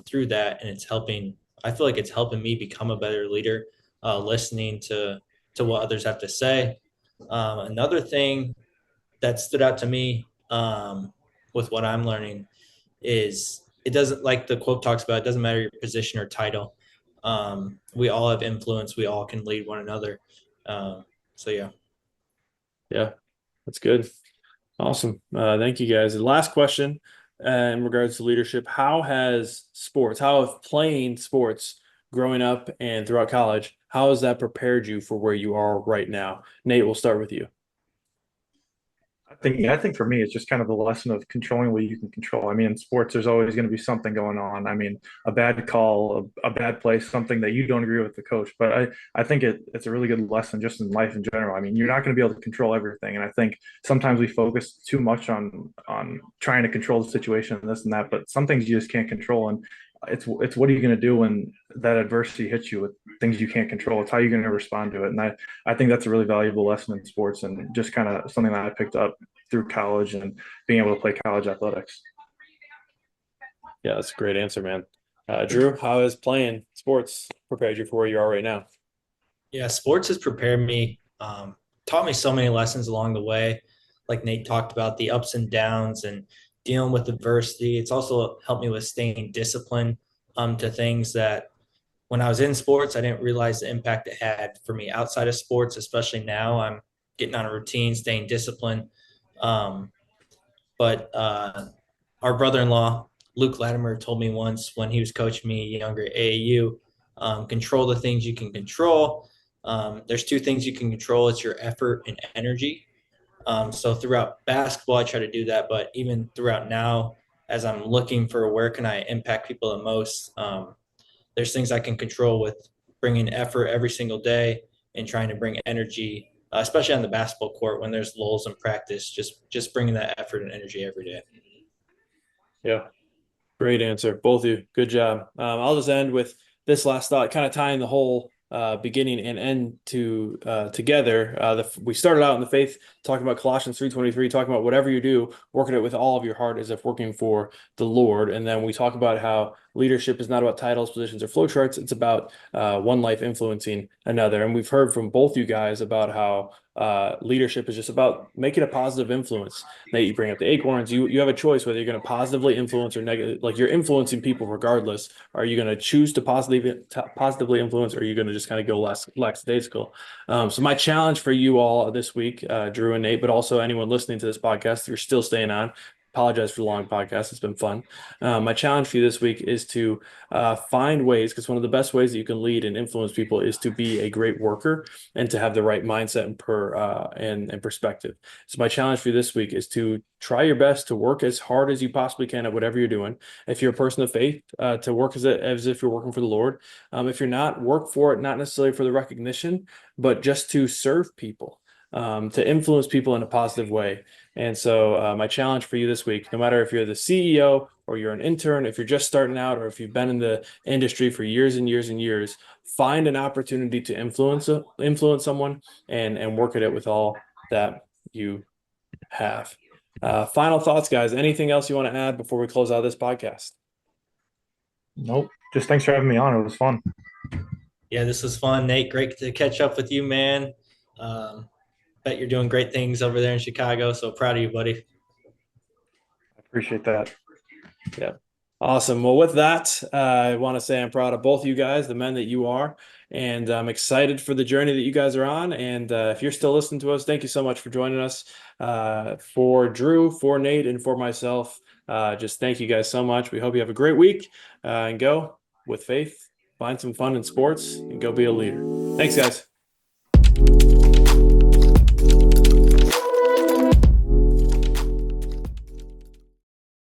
through that. And it's helping, I feel like it's helping me become a better leader, listening to what others have to say. Another thing that stood out to me with what I'm learning is it doesn't, like the quote talks about, it doesn't matter your position or title. We all have influence. We all can lead one another. So yeah. Yeah, that's good. Awesome. Thank you guys. The last question in regards to leadership, how have playing sports growing up and throughout college, how has that prepared you for where you are right now? Nate, we'll start with you. I think for me, it's just kind of the lesson of controlling what you can control. I mean, in sports, there's always going to be something going on. I mean, a bad call, a bad play, something that you don't agree with the coach. But I think it's a really good lesson just in life in general. I mean, you're not going to be able to control everything. And I think sometimes we focus too much on trying to control the situation and this and that, but some things you just can't control. And it's what are you going to do when that adversity hits you with things you can't control? It's how you're going to respond to it. And I think that's a really valuable lesson in sports and just kind of something that I picked up through college and being able to play college athletics. Yeah, that's a great answer, man. Drew, how has playing sports prepared you for where you are right now? Yeah, sports has prepared me, taught me so many lessons along the way. Like Nate talked about the ups and downs and dealing with adversity. It's also helped me with staying disciplined to things that when I was in sports, I didn't realize the impact it had for me outside of sports, especially now. I'm getting on a routine, staying disciplined. Um, but our brother-in-law, Luke Latimer, told me once when he was coaching me younger at AAU, control the things you can control. There's two things you can control. It's your effort and energy. So throughout basketball, I try to do that, but even throughout now, as I'm looking for where can I impact people the most, there's things I can control with bringing effort every single day and trying to bring energy, especially on the basketball court when there's lulls in practice, just bringing that effort and energy every day. Yeah, great answer. Both of you. Good job. I'll just end with this last thought, kind of tying the whole beginning and end together. We started out in the faith talking about Colossians 3:23, talking about whatever you do, working it with all of your heart as if working for the Lord. And then we talk about how leadership is not about titles, positions, or flowcharts. It's about one life influencing another. And we've heard from both you guys about how leadership is just about making a positive influence. Nate, you bring up the acorns. You have a choice whether you're going to positively influence or negative. Like, you're influencing people regardless. Are you going to choose to positively influence, or are you going to just kind of go lackadaisical? So my challenge for you all this week, Drew and Nate, but also anyone listening to this podcast, if you're still staying on, apologize for the long podcast. It's been fun. My challenge for you this week is to find ways, because one of the best ways that you can lead and influence people is to be a great worker and to have the right mindset and perspective. So my challenge for you this week is to try your best to work as hard as you possibly can at whatever you're doing. If you're a person of faith, to work as if you're working for the Lord. If you're not, work for it, not necessarily for the recognition, but just to serve people. To influence people in a positive way. And so my challenge for you this week, no matter if you're the CEO or you're an intern, if you're just starting out, or if you've been in the industry for years and years and years, find an opportunity to influence someone and work at it with all that you have. Final thoughts, guys. Anything else you want to add before we close out this podcast? Nope. Just thanks for having me on. It was fun. Yeah, this was fun, Nate. Great to catch up with you, man. Bet you're doing great things over there in Chicago. So proud of you, buddy. I appreciate that. Yeah. Awesome. Well, with that, I want to say I'm proud of both of you guys, the men that you are, and I'm excited for the journey that you guys are on. And if you're still listening to us, thank you so much for joining us. For Drew, for Nate, and for myself, just thank you guys so much. We hope you have a great week and go with faith, find some fun in sports, and go be a leader. Thanks, guys.